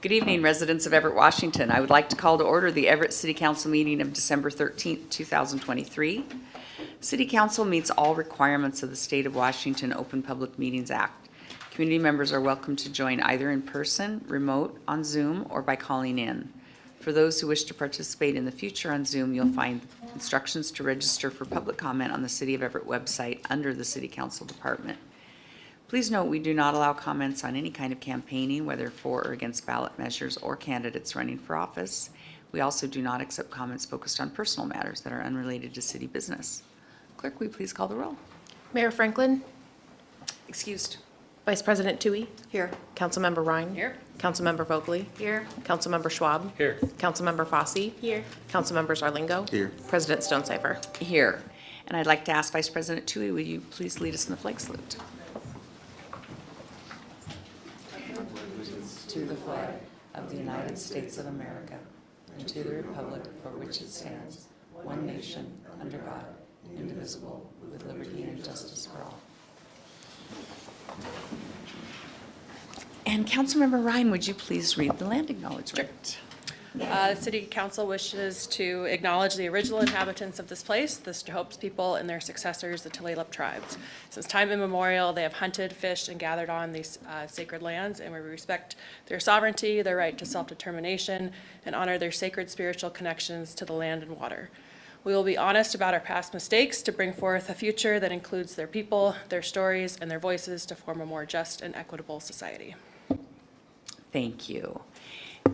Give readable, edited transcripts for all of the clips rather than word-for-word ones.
Good evening, residents of Everett, Washington. I would like to call to order the Everett City Council meeting of December 13th, 2023. City Council meets all requirements of the State of Washington Open Public Meetings Act. Community members are welcome to join either in person, remote, on Zoom, or by calling in. For those who wish to participate in the future on Zoom, you'll find instructions to register for public comment on the City of Everett website under the City Council Department. Please note we do not allow comments on any kind of campaigning, whether for or against ballot measures or candidates running for office. We also do not accept comments focused on personal matters that are unrelated to city business. Clerk, will you please call the roll? Mayor Franklin, Excused. Vice President Tui, Here. Councilmember Ryan. Here. Councilmember Vogely. Here. Councilmember Schwab. Here. Councilmember Fossey. Here. Councilmember Zarlingo. Here. President Stonecipher. Here. And I'd like to ask Vice President Tui, will you please lead us in the flag salute? To the flag of the United States of America and to the republic for which it stands, one nation, under God, indivisible, with liberty and justice for all. And Councilmember Ryan, would you please read the land acknowledgement? The City Council wishes to acknowledge the original inhabitants of this place, the Stahopes people and their successors, the Tulalip tribes. Since time immemorial, they have hunted, fished, and gathered on these sacred lands, and we respect their sovereignty, their right to self-determination, and honor their sacred spiritual connections to the land and water. We will be honest about our past mistakes to bring forth a future that includes their people, their stories, and their voices to form a more just and equitable society. Thank you.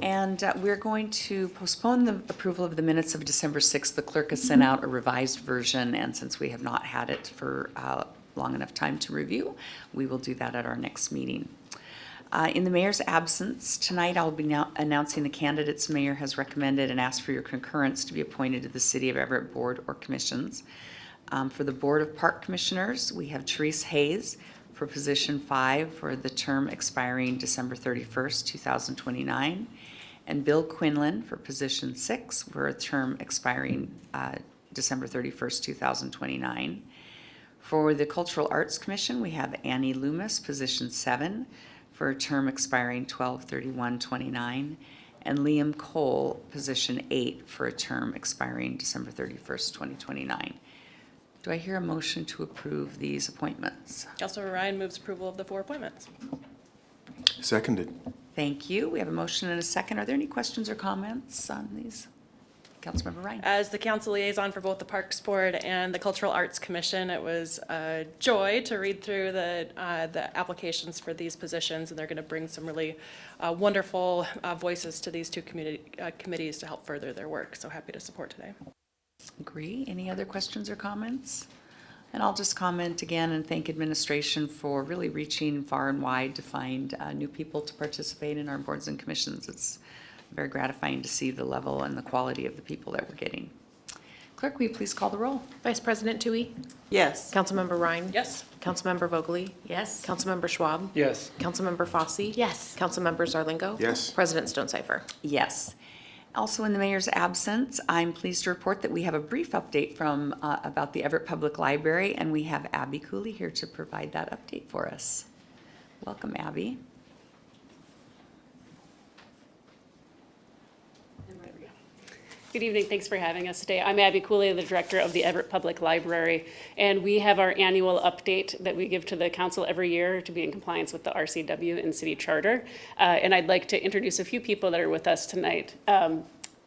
And we're going to postpone the approval of the minutes of December 6th. The clerk has sent out a revised version, and since we have not had it for long enough time to review, we will do that at our next meeting. In the mayor's absence, tonight I'll be now announcing the candidates mayor has recommended and asked for your concurrence to be appointed to the City of Everett Board or Commissions. For the Board of Park Commissioners, we have Therese Hayes for position 5 for the term expiring December 31st, 2029, and Bill Quinlan for position 6 for a term expiring December 31st, 2029. For the Cultural Arts Commission, we have Annie Loomis, position 7, for a term expiring 12/31/29, and Liam Cole, position 8, for a term expiring December 31st, 2029. Do I hear a motion to approve these appointments? Councilmember Ryan moves approval of the 4 appointments. Seconded. Thank you. We have a motion and a second. Are there any questions or comments on these? Councilmember Ryan. As the council liaison for both the Parks Board and the Cultural Arts Commission, it was a joy to read through the applications for these positions, and they're going to bring some really wonderful voices to these 2 committees to help further their work. So happy to support today. Agree. Any other questions or comments? And I'll just comment again and thank administration for really reaching far and wide to find new people to participate in our boards and commissions. It's very gratifying to see the level and the quality of the people that we're getting. Clerk, will you please call the roll? Vice President Tui, Yes. Councilmember Ryan. Yes. Councilmember Vogely. Yes. Councilmember Schwab. Yes. Councilmember Fossey. Yes. Councilmember Zarlingo. Yes. President Stonecipher. Yes. Also in the mayor's absence, I'm pleased to report that we have a brief update from about the Everett Public Library, and we have Abby Cooley here to provide that update for us. Welcome, Abby. Good evening. Thanks for having us today. I'm Abby Cooley, the director of the Everett Public Library, and we have our annual update that we give to the council every year to be in compliance with the RCW and city charter. And I'd like to introduce a few people that are with us tonight.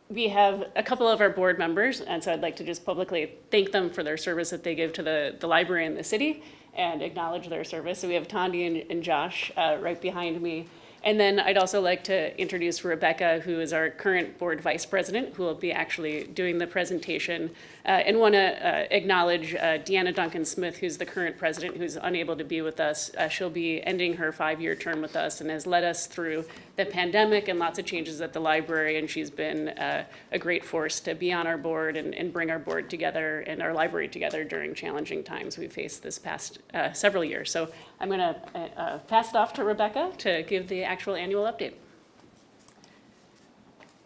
We have a couple of our board members, and so I'd like to just publicly thank them for their service that they give to the library and the city and acknowledge their service. So we have Tondi and Josh right behind me. And then I'd also like to introduce Rebecca, who is our current board vice president, who will be actually doing the presentation. And want to acknowledge Deanna Duncan-Smith, who's the current president, who's unable to be with us. She'll be ending her 5-year term with us and has led us through the pandemic and lots of changes at the library. And she's been a great force to be on our board and bring our board together and our library together during challenging times we faced this past several years. So I'm going to pass it off to Rebecca to give the actual annual update.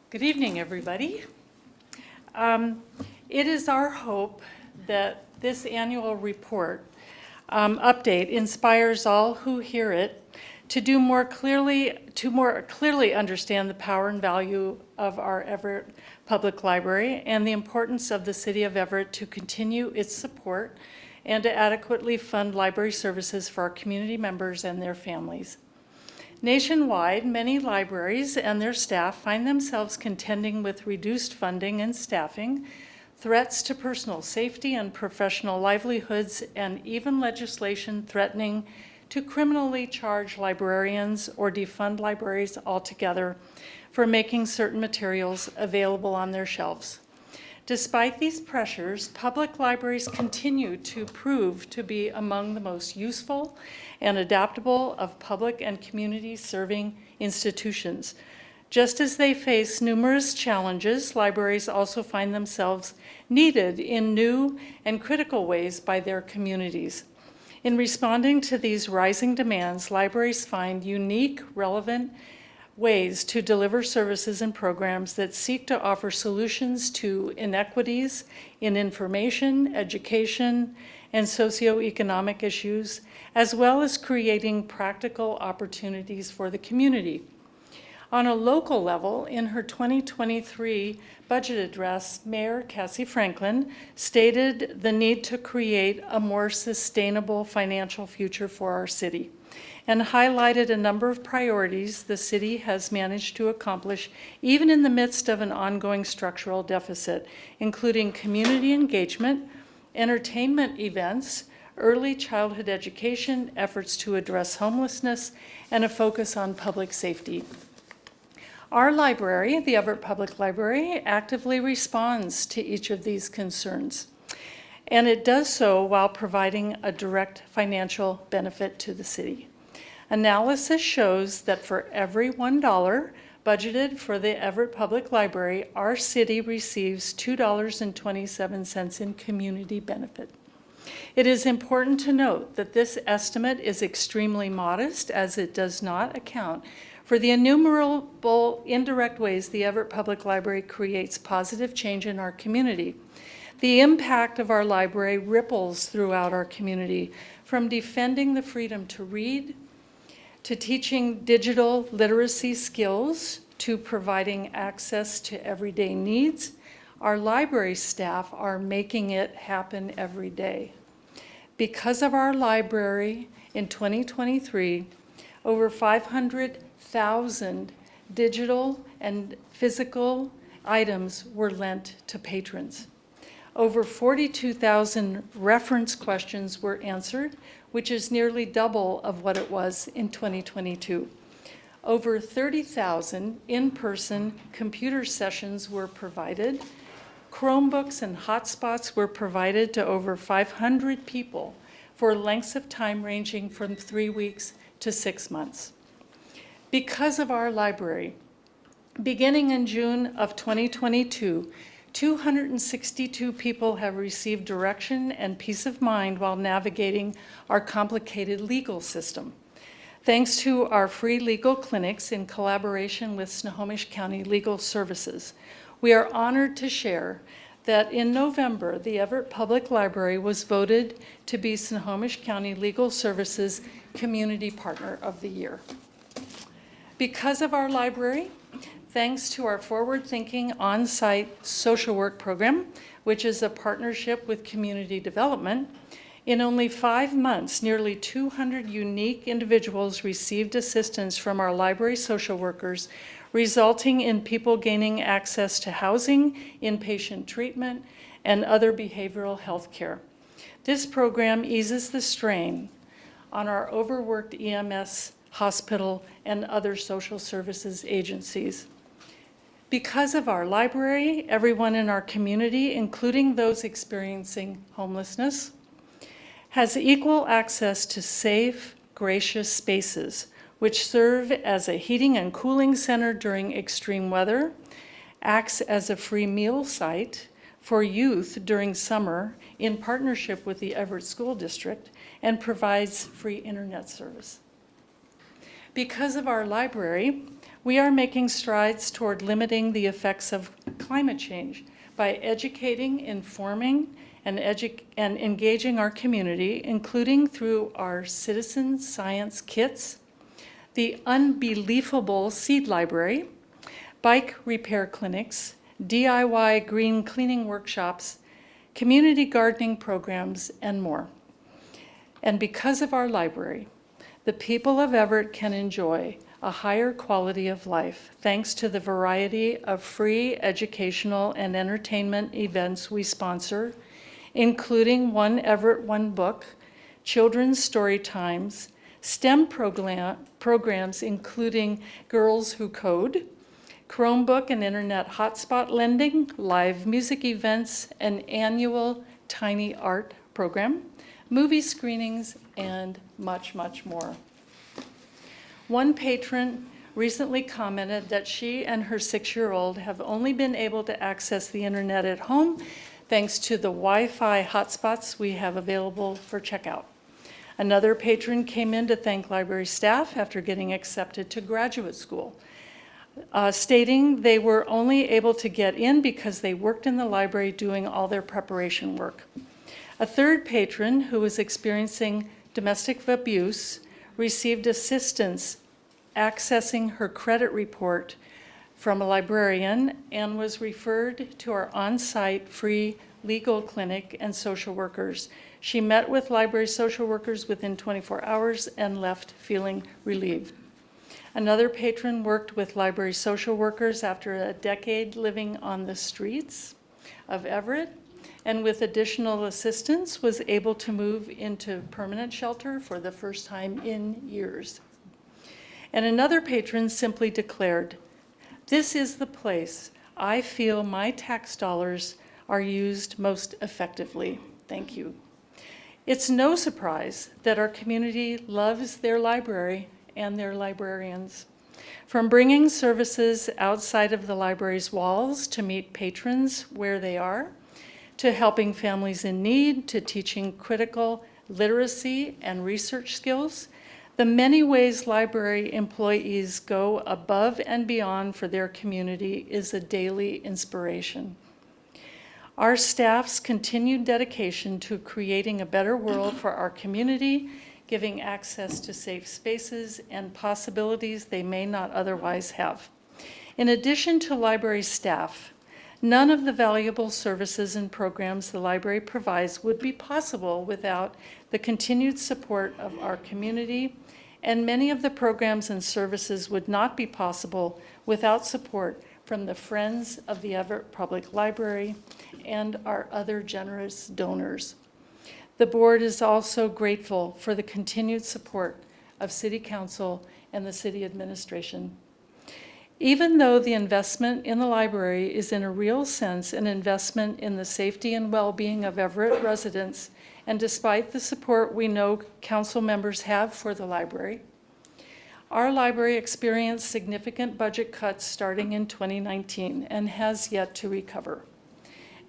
Good evening, everybody. It is our hope that this annual report update inspires all who hear it to more clearly understand the power and value of our Everett Public Library and the importance of the City of Everett to continue its support and to adequately fund library services for our community members and their families. Nationwide, many libraries and their staff find themselves contending with reduced funding and staffing, threats to personal safety and professional livelihoods, and even legislation threatening to criminally charge librarians or defund libraries altogether for making certain materials available on their shelves. Despite these pressures, public libraries continue to prove to be among the most useful and adaptable of public and community-serving institutions. Just as they face numerous challenges, libraries also find themselves needed in new and critical ways by their communities. In responding to these rising demands, libraries find unique, relevant ways to deliver services and programs that seek to offer solutions to inequities in information, education, and socioeconomic issues, as well as creating practical opportunities for the community. On a local level, in her 2023 budget address, Mayor Cassie Franklin stated the need to create a more sustainable financial future for our city and highlighted a number of priorities the city has managed to accomplish even in the midst of an ongoing structural deficit, including community engagement, entertainment events, early childhood education, efforts to address homelessness, and a focus on public safety. Our library, the Everett Public Library, actively responds to each of these concerns, and it does so while providing a direct financial benefit to the city. Analysis shows that for every $1 budgeted for the Everett Public Library, our city receives $2.27 in community benefit. It is important to note that this estimate is extremely modest, as it does not account for the innumerable indirect ways the Everett Public Library creates positive change in our community. The impact of our library ripples throughout our community, from defending the freedom to read, to teaching digital literacy skills, to providing access to everyday needs. Our library staff are making it happen every day. Because of our library, in 2023, over 500,000 digital and physical items were lent to patrons. Over 42,000 reference questions were answered, which is nearly double of what it was in 2022. Over 30,000 in-person computer sessions were provided. Chromebooks and hotspots were provided to over 500 people for lengths of time ranging from 3 weeks to 6 months. Because of our library, beginning in June of 2022, 262 people have received direction and peace of mind while navigating our complicated legal system. Thanks to our free legal clinics in collaboration with Snohomish County Legal Services, we are honored to share that in November, the Everett Public Library was voted to be Snohomish County Legal Services Community Partner of the Year. Because of our library, thanks to our forward-thinking on-site social work program, which is a partnership with community development, in only 5 months, nearly 200 unique individuals received assistance from our library social workers, resulting in people gaining access to housing, inpatient treatment, and other behavioral health care. This program eases the strain on our overworked EMS, hospital, and other social services agencies. Because of our library, everyone in our community, including those experiencing homelessness, has equal access to safe, gracious spaces, which serve as a heating and cooling center during extreme weather, acts as a free meal site for youth during summer in partnership with the Everett School District, and provides free internet service. Because of our library, we are making strides toward limiting the effects of climate change by educating, informing, and engaging our community, including through our citizen science kits, the unbelievable seed library, bike repair clinics, DIY green cleaning workshops, community gardening programs, and more. And because of our library, the people of Everett can enjoy a higher quality of life thanks to the variety of free educational and entertainment events we sponsor, including One Everett, One Book, children's story times, STEM programs including Girls Who Code, Chromebook and Internet hotspot lending, live music events, an annual tiny art program, movie screenings, and much, much more. One patron recently commented that she and her 6-year-old have only been able to access the internet at home thanks to the Wi-Fi hotspots we have available for checkout. Another patron came in to thank library staff after getting accepted to graduate school, stating they were only able to get in because they worked in the library doing all their preparation work. A third patron, who was experiencing domestic abuse, received assistance accessing her credit report from a librarian and was referred to our on-site free legal clinic and social workers. She met with library social workers within 24 hours and left feeling relieved. Another patron worked with library social workers after a decade living on the streets of Everett, and with additional assistance was able to move into permanent shelter for the first time in years. And another patron simply declared, "This is the place I feel my tax dollars are used most effectively. Thank you." It's no surprise that our community loves their library and their librarians. From bringing services outside of the library's walls to meet patrons where they are, to helping families in need, to teaching critical literacy and research skills, the many ways library employees go above and beyond for their community is a daily inspiration. Our staff's continued dedication to creating a better world for our community, giving access to safe spaces and possibilities they may not otherwise have. In addition to library staff, none of the valuable services and programs the library provides would be possible without the continued support of our community, and many of the programs and services would not be possible without support from the Friends of the Everett Public Library and our other generous donors. The board is also grateful for the continued support of City Council and the City Administration. Even though the investment in the library is in a real sense an investment in the safety and well-being of Everett residents, and despite the support we know council members have for the library, our library experienced significant budget cuts starting in 2019 and has yet to recover.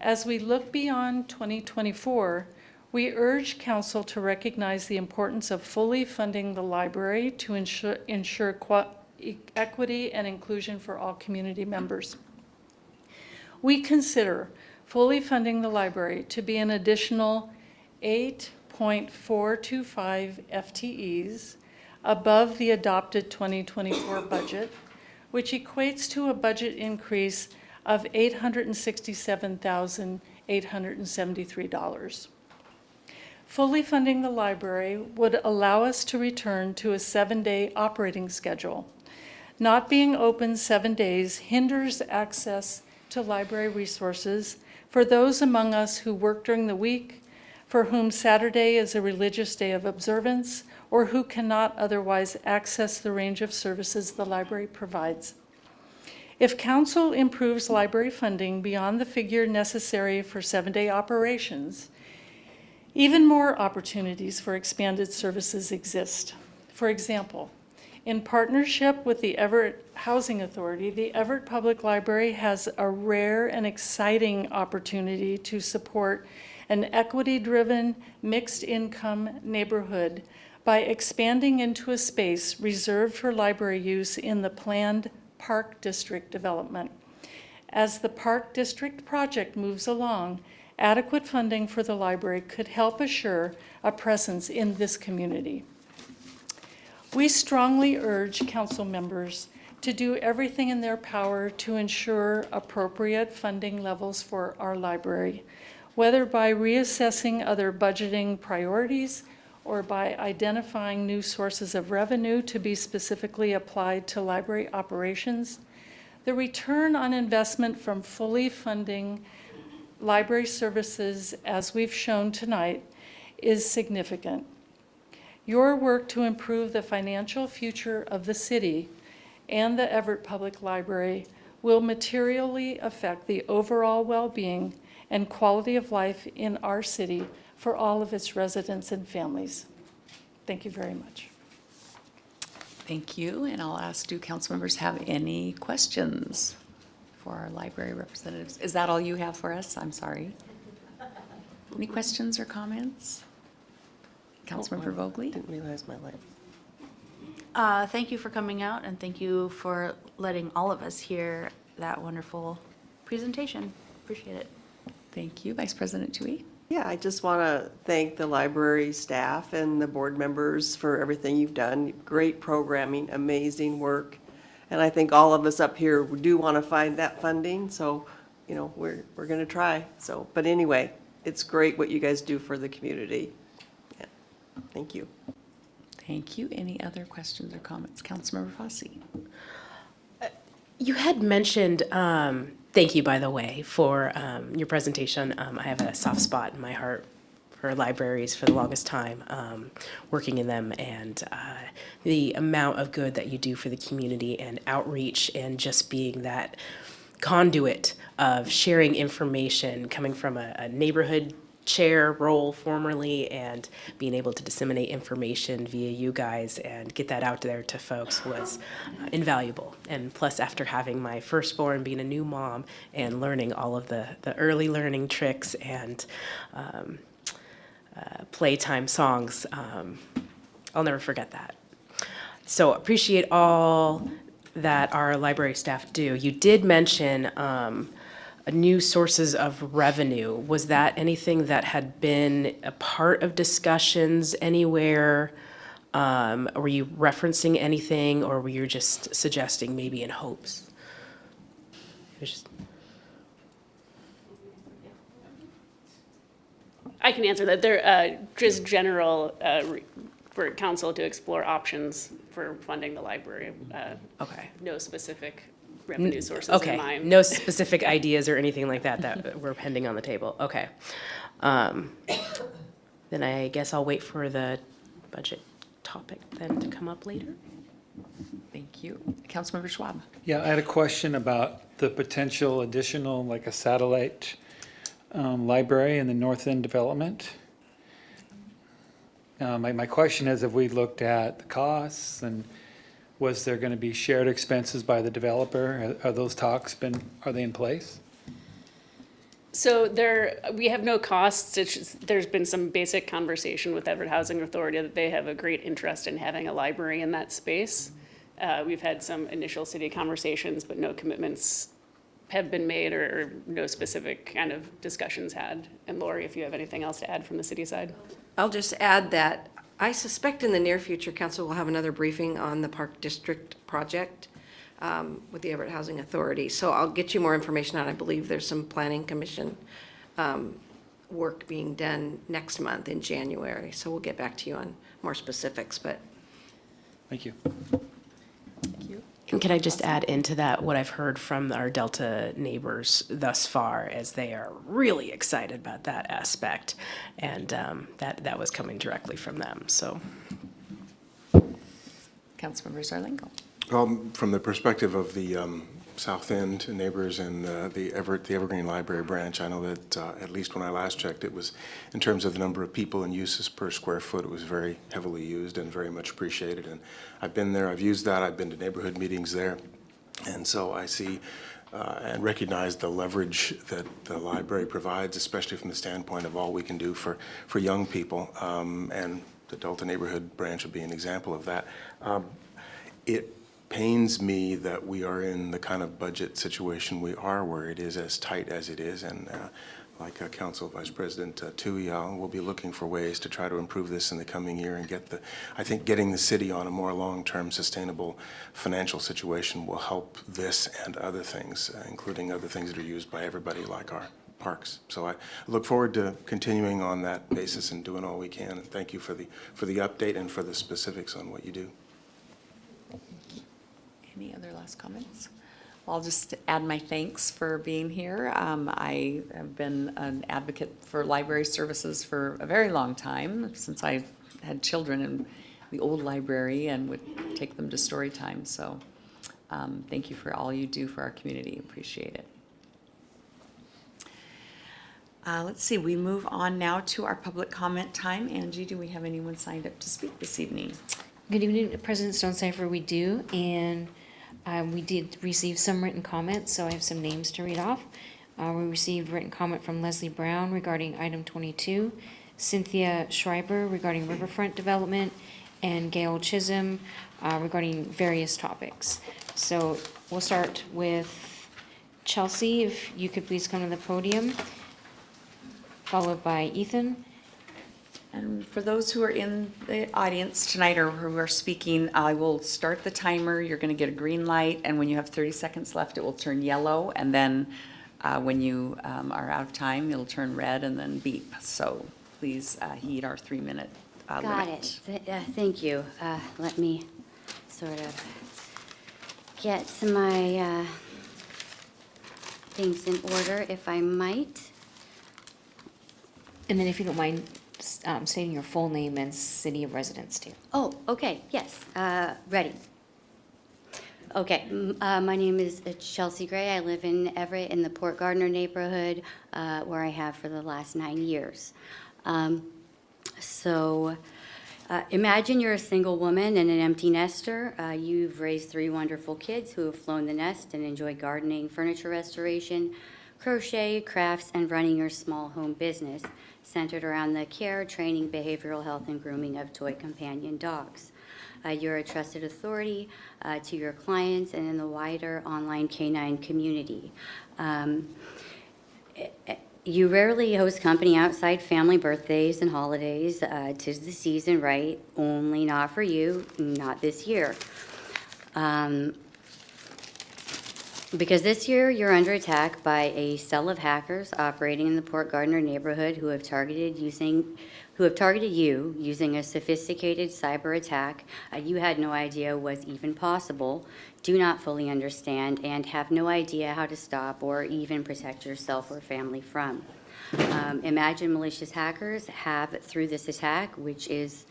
As we look beyond 2024, we urge council to recognize the importance of fully funding the library to ensure equity and inclusion for all community members. We consider fully funding the library to be an additional 8.425 FTEs above the adopted 2024 budget, which equates to a budget increase of $867,873. Fully funding the library would allow us to return to a 7-day operating schedule. Not being open 7 days hinders access to library resources for those among us who work during the week, for whom Saturday is a religious day of observance, or who cannot otherwise access the range of services the library provides. If council improves library funding beyond the figure necessary for 7-day operations, even more opportunities for expanded services exist. For example, in partnership with the Everett Housing Authority, the Everett Public Library has a rare and exciting opportunity to support an equity-driven, mixed-income neighborhood by expanding into a space reserved for library use in the planned Park District development. As the Park District project moves along, adequate funding for the library could help assure a presence in this community. We strongly urge council members to do everything in their power to ensure appropriate funding levels for our library, whether by reassessing other budgeting priorities or by identifying new sources of revenue to be specifically applied to library operations. The return on investment from fully funding library services, as we've shown tonight, is significant. Your work to improve the financial future of the city and the Everett Public Library will materially affect the overall well-being and quality of life in our city for all of its residents and families. Thank you very much. Thank you, and I'll ask, do council members have any questions for our library representatives? Is that all you have for us? I'm sorry. Any questions or comments? Councilmember Vogely? Didn't realize my life. Thank you for coming out, and thank you for letting all of us hear that wonderful presentation. Appreciate it. Thank you. Vice President Tui? Yeah, I just want to thank the library staff and the board members for everything you've done. Great programming, amazing work. And I think all of us up here do want to find that funding, so, you know, we're going to try. So, but anyway, it's great what you guys do for the community. Yeah. Thank you. Thank you. Any other questions or comments? Councilmember Fosse? You had mentioned, thank you, by the way, for your presentation. I have a soft spot in my heart for libraries for the longest time, working in them, and the amount of good that you do for the community and outreach and just being that conduit of sharing information coming from a neighborhood chair role formerly and being able to disseminate information via you guys and get that out there to folks was invaluable. And plus, after having my firstborn, being a new mom and learning all of the early learning tricks and playtime songs, I'll never forget that. So appreciate all that our library staff do. You did mention new sources of revenue. Was that anything that had been a part of discussions anywhere? Were you referencing anything, or were you just suggesting maybe in hopes? It was just... I can answer that. There, just general, for council to explore options for funding the library. Okay. No specific revenue sources in Okay, mind. no specific ideas or anything like that that were pending on the table, okay. Then I guess I'll wait for the budget topic then to come up later. Thank you. Councilmember Schwab? Yeah, I had a question about the potential additional, like a satellite library in the North End development. My question is, have we looked at the costs, and was there going to be shared expenses by the developer? Are those talks are they in place? So we have no costs. It's just, there's been some basic conversation with Everett Housing Authority that they have a great interest in having a library in that space. We've had some initial city conversations, but no commitments have been made or no specific kind of discussions had. And Lori, if you have anything else to add from the city side? I'll just add that I suspect in the near future, council will have another briefing on the Park District project with the Everett Housing Authority. So I'll get you more information on, I believe there's some planning commission work being done next month in January. So we'll get back to you on more specifics, but. Thank you. Thank you. And can I just add into that what I've heard from our Delta neighbors thus far, as they are really excited about that aspect, and that was coming directly from them, so. Councilmember Zarlingo? From the perspective of the South End neighbors and the Evergreen Library branch, I know that at least when I last checked, it was, in terms of the number of people and uses per square foot, it was very heavily used and very much appreciated. And I've been there, I've used that, I've been to neighborhood meetings there. And so I see and recognize the leverage that the library provides, especially from the standpoint of all we can do for young people. And the Delta Neighborhood Branch would be an example of that. It pains me that we are in the kind of budget situation we are, where it is as tight as it is, and like Council Vice President Tui, we'll be looking for ways to try to improve this in the coming year and I think getting the city on a more long-term sustainable financial situation will help this and other things, including other things that are used by everybody like our parks. So I look forward to continuing on that basis and doing all we can. And thank you for the update and for the specifics on what you do. Any other last comments? Well, I'll just add my thanks for being here. I have been an advocate for library services for a very long time, since I had children in the old library and would take them to story time. So thank you for all you do for our community. Appreciate it. Let's see, we move on now to our public comment time. Angie, do we have anyone signed up to speak this evening? Good evening, President Stonecipher. We do, and we did receive some written comments, so I have some names to read off. We received written comment from Leslie Brown regarding item 22, Cynthia Schreiber regarding riverfront development, and Gail Chisholm regarding various topics. So we'll start with Chelsea, if you could please come to the podium, followed by Ethan. And for those who are in the audience tonight or who are speaking, I will start the timer. You're going to get a green light, and when you have 30 seconds left, it will turn yellow, and then when you are out of time, it'll turn red and then beep. So please heed our 3-minute limit. Got it. Thank you. Let me sort of get my things in order, if I might. And then if you don't mind stating your full name and city of residence too. Oh, okay, yes, ready. Okay, my name is Chelsea Gray. I live in Everett in the Port Gardner neighborhood, where I have for the last 9 years. Imagine you're a single woman and an empty nester. You've raised 3 wonderful kids who have flown the nest and enjoy gardening, furniture restoration, crochet, crafts, and running your small home business centered around the care, training, behavioral health, and grooming of toy companion dogs. You're a trusted authority to your clients and in the wider online canine community. You rarely host company outside family birthdays and holidays. 'Tis the season, right? Only not for you, not this year. Because this year you're under attack by a cell of hackers operating in the Port Gardner neighborhood who have targeted you using a sophisticated cyber attack you had no idea was even possible, do not fully understand, and have no idea how to stop or even protect yourself or family from. Imagine malicious hackers have, through this attack, which is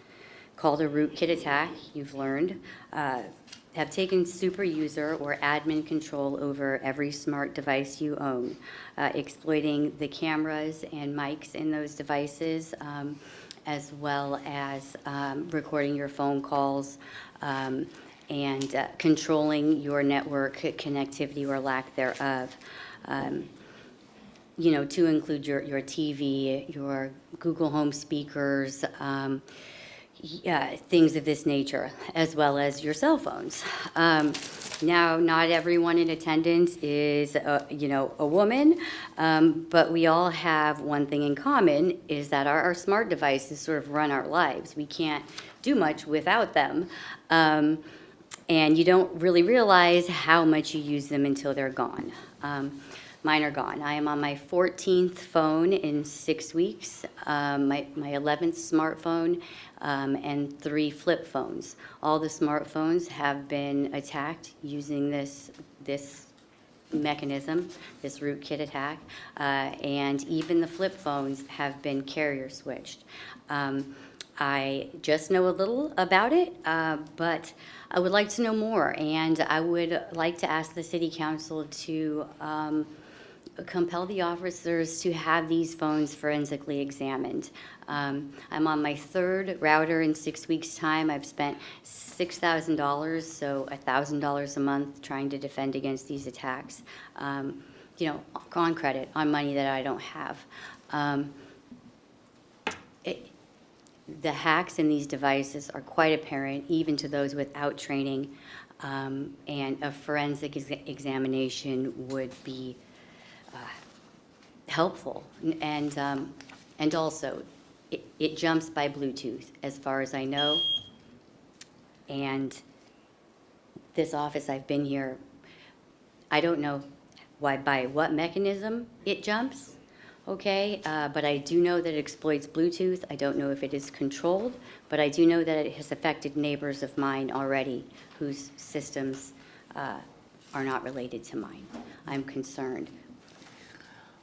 called a rootkit attack, you've learned, have taken super user or admin control over every smart device you own, exploiting the cameras and mics in those devices, as well as recording your phone calls and controlling your network connectivity or lack thereof. To include your TV, your Google Home speakers, things of this nature, as well as your cell phones. Now, not everyone in attendance is, a woman, but we all have one thing in common, is that our smart devices sort of run our lives. We can't do much without them, and you don't really realize how much you use them until they're gone. Mine are gone. I am on my 14th phone in 6 weeks, my 11th smartphone, and 3 flip phones. All the smartphones have been attacked using this mechanism, this rootkit attack, and even the flip phones have been carrier switched. I just know a little about it, but I would like to know more, and I would like to ask the City Council to compel the officers to have these phones forensically examined. I'm on my 3rd router in 6 weeks' time. I've spent $6,000, so $1,000 a month trying to defend against these attacks, on credit, on money that I don't have. The hacks in these devices are quite apparent, even to those without training, and a forensic examination would be helpful. And also, it jumps by Bluetooth, as far as I know. And this office, I've been here, I don't know by what mechanism it jumps, okay? But I do know that it exploits Bluetooth. I don't know if it is controlled, but I do know that it has affected neighbors of mine already whose systems are not related to mine. I'm concerned.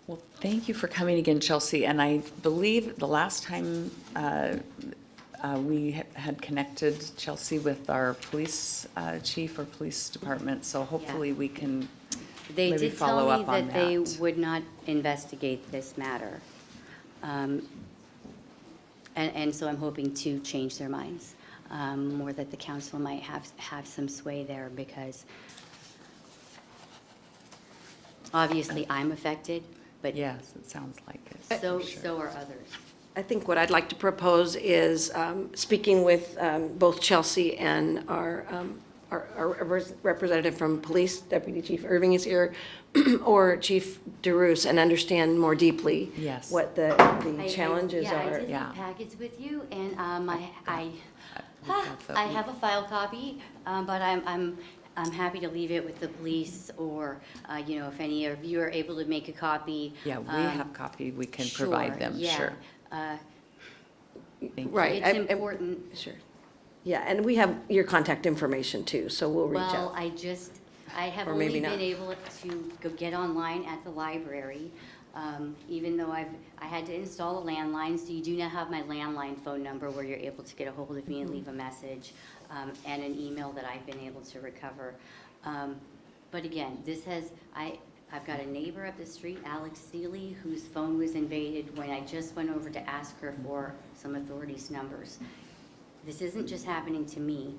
Well, thank you for coming again, Chelsea. And I believe the last time we had connected, Chelsea, with our police chief or police department, so hopefully we can They maybe did follow tell me up on that they that. would not investigate this matter. And so I'm hoping to change their minds, more that the council might have some sway there, because obviously I'm affected, but Yes, it sounds like it. so for sure. are others. I think what I'd like to propose is speaking with both Chelsea and our representative from police, Deputy Chief Irving is here, or Chief DeRoos, and understand more deeply Yes. what the challenges Yeah, I are. did Yeah. leave packets with you, and I got that. have a file copy, but I'm happy to leave it with the police, or, if any of you are able to make a copy. Yeah, we have copy, we can provide them, yeah. sure. Thank you. Right. It's important. Sure. Yeah, and we have your contact information too, so we'll reach Well, out. I have Or only maybe been not. able to go get online at the library, even though I had to install a landline, so you do now have my landline phone number where you're able to get a hold of me and leave a message, and an email that I've been able to recover. But again, I've got a neighbor up the street, Alex Seeley, whose phone was invaded when I just went over to ask her for some authorities' numbers. This isn't just happening to me,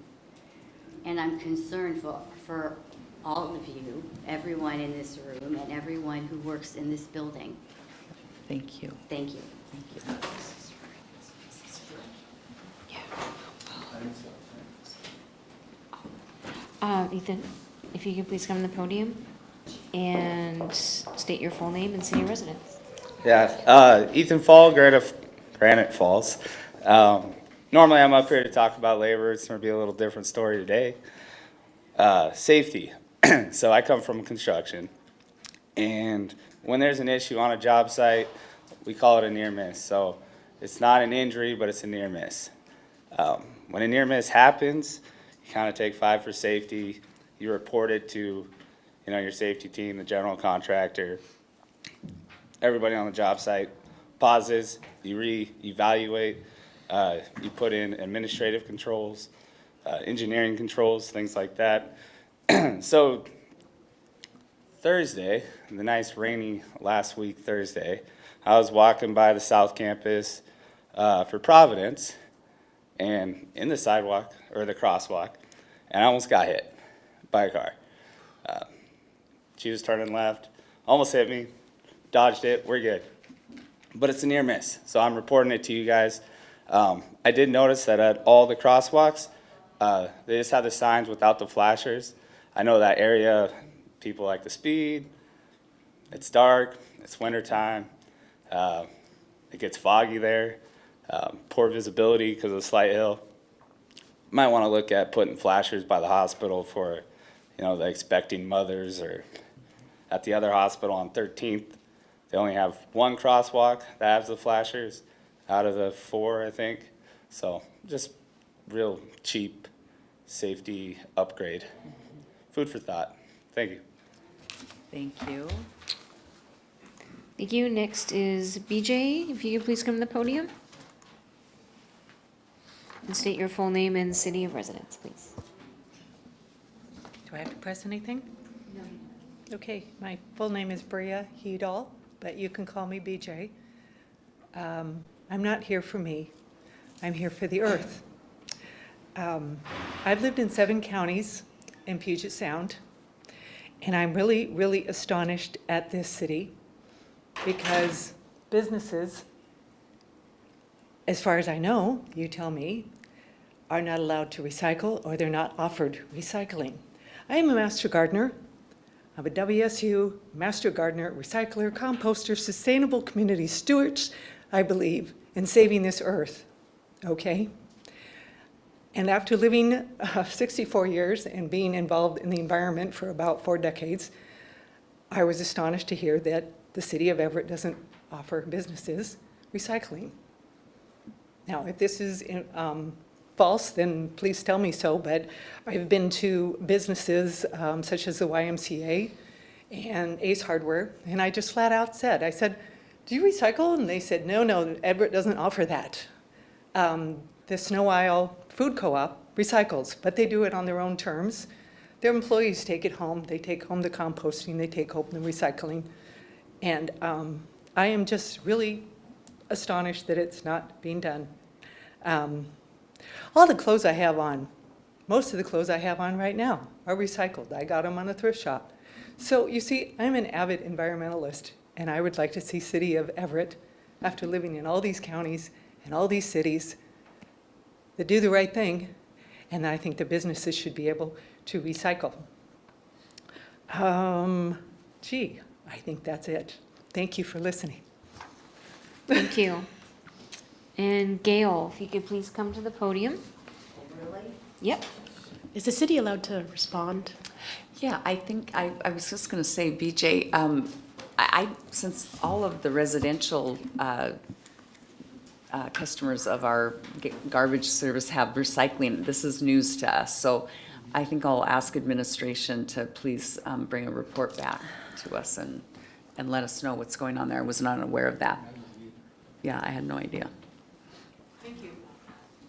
and I'm concerned for all of you, everyone in this room, and everyone who works in this building. Thank you. Thank you. Thank you. Ethan, if you could please come to the podium and state your full name and city of residence. Yeah, Ethan Fall, Granite Falls. Normally I'm up here to talk about labor. It's going to be a little different story today. Safety. So I come from construction, and when there's an issue on a job site, we call it a near miss. So it's not an injury, but it's a near miss. When a near miss happens, you kind of take 5 for safety. You report it to, your safety team, the general contractor, everybody on the job site. Pauses, you reevaluate, you put in administrative controls, engineering controls, things like that. So Thursday, the nice rainy last week Thursday, I was walking by the South Campus for Providence, and in the sidewalk, or the crosswalk, and I almost got hit by a car. She was turning left, almost hit me, dodged it, we're good. But it's a near miss, so I'm reporting it to you guys. I did notice that at all the crosswalks, they just have the signs without the flashers. I know that area, people like to speed, it's dark, it's wintertime, it gets foggy there, poor visibility because of the slight hill. Might want to look at putting flashers by the hospital for, the expecting mothers, or at the other hospital on 13th. They only have 1 crosswalk that has the flashers out of the 4, I think. So just real cheap safety upgrade. Food for thought. Thank you. Thank you. Thank you. Next is BJ. If you could please come to the podium and state your full name and city of residence, please. Do I have to press anything? No. Okay, my full name is Bria Hedall, but you can call me BJ. I'm not here for me. I'm here for the earth. I've lived in 7 counties in Puget Sound, and I'm really, really astonished at this city because businesses, as far as I know, you tell me, are not allowed to recycle, or they're not offered recycling. I am a master gardener. of a WSU Master Gardener, Recycler, Composter, Sustainable Community Stewards, I believe, in saving this earth, okay? And after living 64 years and being involved in the environment for about 4 decades, I was astonished to hear that the city of Everett doesn't offer businesses recycling. Now, if this is false, then please tell me so, but I've been to businesses such as the YMCA and Ace Hardware, and I just flat out said, I said, do you recycle? And they said, no, Everett doesn't offer that. The Snow Isle Food Co-op recycles, but they do it on their own terms. Their employees take it home. They take home the composting, they take home the recycling. And I am just really astonished that it's not being done. All the clothes I have on, most of the clothes I have on right now are recycled. I got them on a thrift shop. So you see, I'm an avid environmentalist, and I would like to see City of Everett, after living in all these counties and all these cities, that do the right thing, and I think the businesses should be able to recycle. Gee, I think that's it. Thank you for listening. Thank you. And Gail, if you could please come to the podium. Really? Yep. Is the city allowed to respond? Yeah, I think, I was just going to say, BJ, since all of the residential customers of our garbage service have recycling, this is news to us. So I think I'll ask administration to please bring a report back to us and let us know what's going on there. I was not aware of that. Yeah, I had no idea. Thank you.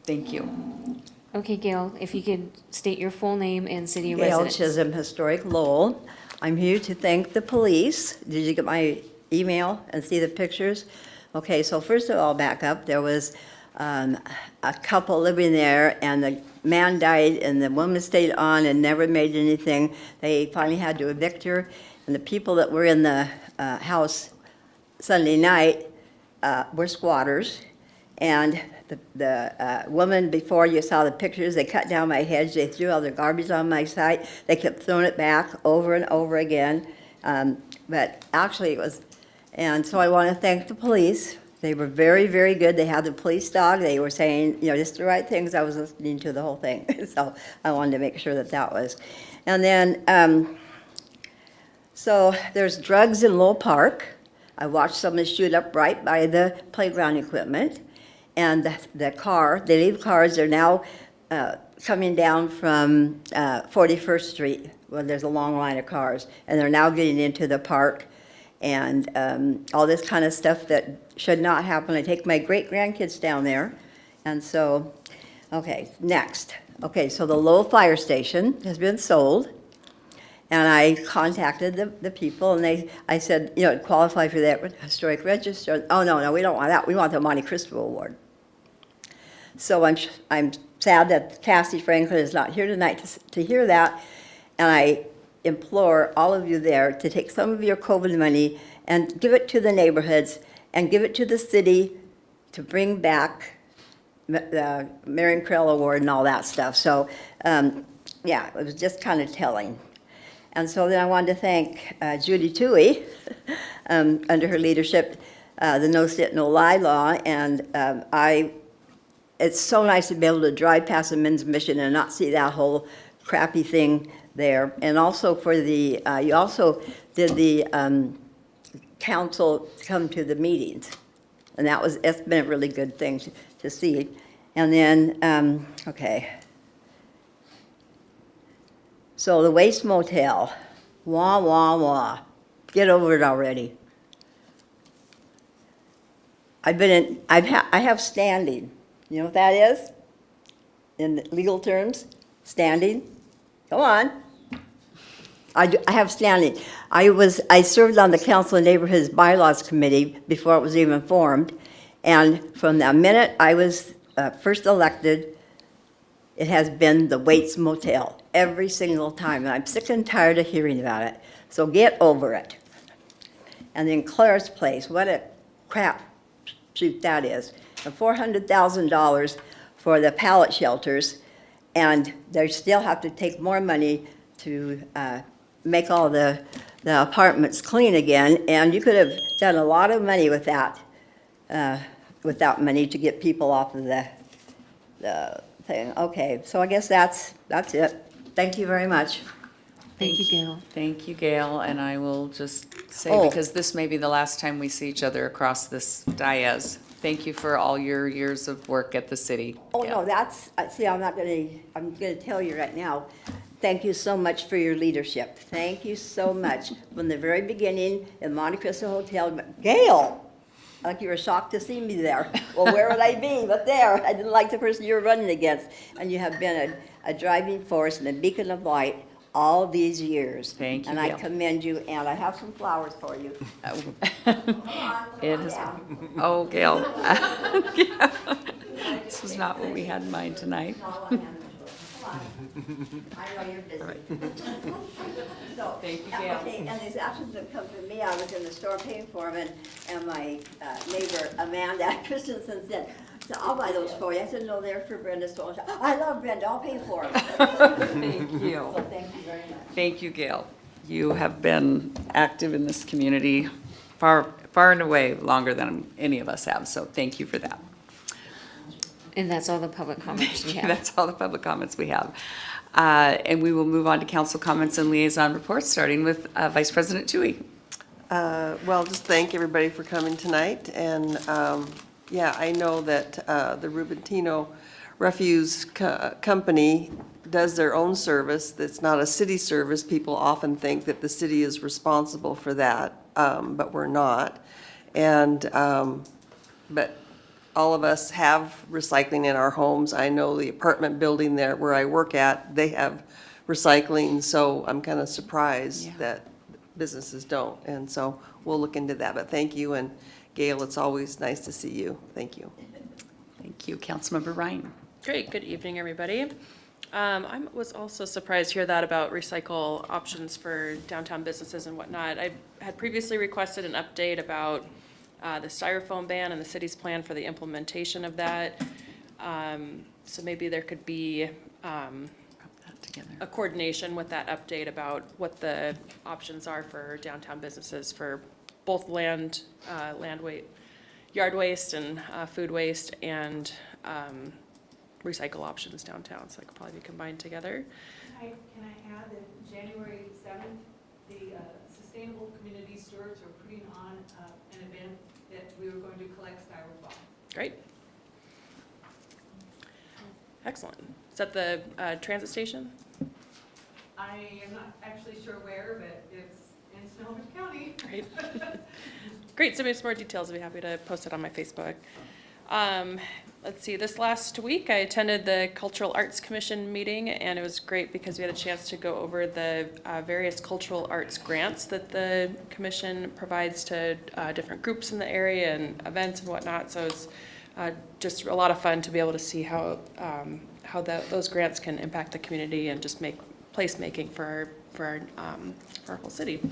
Thank you. Okay, Gail, if you could state your full name and city Gail residence. Chisholm, Historic Lowell. I'm here to thank the police. Did you get my email and see the pictures? Okay, so first of all, back up, there was a couple living there, and the man died, and the woman stayed on and never made anything. They finally had to evict her, and the people that were in the house Sunday night were squatters, and the woman, before you saw the pictures, they cut down my hedge, they threw all their garbage on my site, they kept throwing it back over and over again, but actually it was, and so I want to thank the police. They were very, very good. They had the police dog. They were saying, just the right things. I was listening to the whole thing, so I wanted to make sure that that was. And then, so there's drugs in Lowell Park. I watched someone shoot up right by the playground equipment. And the car, they leave cars, they're now coming down from 41st Street, where there's a long line of cars, and they're now getting into the park, and all this kind of stuff that should not happen. I take my great-grandkids down there, and so, okay, next. Okay, so the Lowell Fire Station has been sold, and I contacted the people, and I said, qualify for that historic register. Oh, no, we don't want that. We want the Monte Cristo Award. So I'm sad that Cassie Franklin is not here tonight to hear that, and I implore all of you there to take some of your COVID money and give it to the neighborhoods and give it to the city to bring back the Marion Creel Award and all that stuff. So, yeah, it was just kind of telling. And so then I wanted to thank Judy Toohey, under her leadership, the No Sit, No Lie law, and it's so nice to be able to drive past the men's mission and not see that whole crappy thing there. And also for the, you also did the council come to the meetings. And it's been a really good thing to see. And then, okay. So the Waste Motel, wah, wah, wah. Get over it already. I have standing. You know what that is? In legal terms, standing. Come on. I have standing. I served on the Council of Neighborhoods Bylaws Committee before it was even formed, and from the minute I was first elected, it has been the Waits Motel every single time, and I'm sick and tired of hearing about it. So get over it. And then Claire's Place, what a crap shoot that is. And $400,000 for the pallet shelters, and they still have to take more money to make all the apartments clean again, and you could have done a lot of money with that money to get people off of the thing. Okay, so I guess that's it. Thank you very much. Thank you, Gail. Thank you, Gail, and I will just say, Oh. because this may be the last time we see each other across this dais, thank you for all your years of work at the city. Oh, Gail. no, see, I'm gonna tell you right now, thank you so much for your leadership. Thank you so much. From the very beginning in Monte Cristo Hotel, Gail, like you were shocked to see me there. Well, where would I be but there? I didn't like the person you were running against. And you have been a driving force and a beacon of light all these years. Thank you, And I Gail. commend you, and I have some flowers for you. It is, oh, Gail. This was not what we had in mind tonight. I know you're busy. So, Thank you, Gail. okay, and these actions have come from me. I was in the store paying for them, and my neighbor Amanda Christensen said, "So I'll buy those for you." I said, "No, they're for Brenda." So I love Brenda. I'll pay for them. Thank you. So thank you very much. Thank you, Gail. You have been active in this community far and away longer than any of us have, so thank you for that. And that's all the public comments we have. That's all the public comments we have. And we will move on to council comments and liaison reports, starting with Vice President Tui. Well, just thank everybody for coming tonight, and, yeah, I know that the Rubentino Refuse Company does their own service. That's not a city service. People often think that the city is responsible for that, but we're not. And, but all of us have recycling in our homes. I know the apartment building there where I work at, they have recycling, so I'm kind of surprised that businesses don't. And so we'll look into that, but thank you, and Gail, it's always nice to see you. Thank you. Thank you. Councilmember Ryan. Great, good evening, everybody. I was also surprised to hear that about recycle options for downtown businesses and whatnot. I had previously requested an update about the styrofoam ban and the city's plan for the implementation of that. So maybe there could be a coordination with that update about what the options are for downtown businesses for both yard waste and food waste and recycle options downtown, so it could probably be combined together. Can I add that January 7th, the Sustainable Community Stewards are putting on an event that we were going to collect styrofoam. Great. Excellent. Is that the transit station? I am not actually sure where, but it's in Snohomish County. Great. Great, send me some more details. I'd be happy to post it on my Facebook. Let's see, this last week I attended the Cultural Arts Commission meeting, and it was great because we had a chance to go over the various cultural arts grants that the commission provides to different groups in the area and events and whatnot. So it's just a lot of fun to be able to see how those grants can impact the community and just make placemaking for our whole city.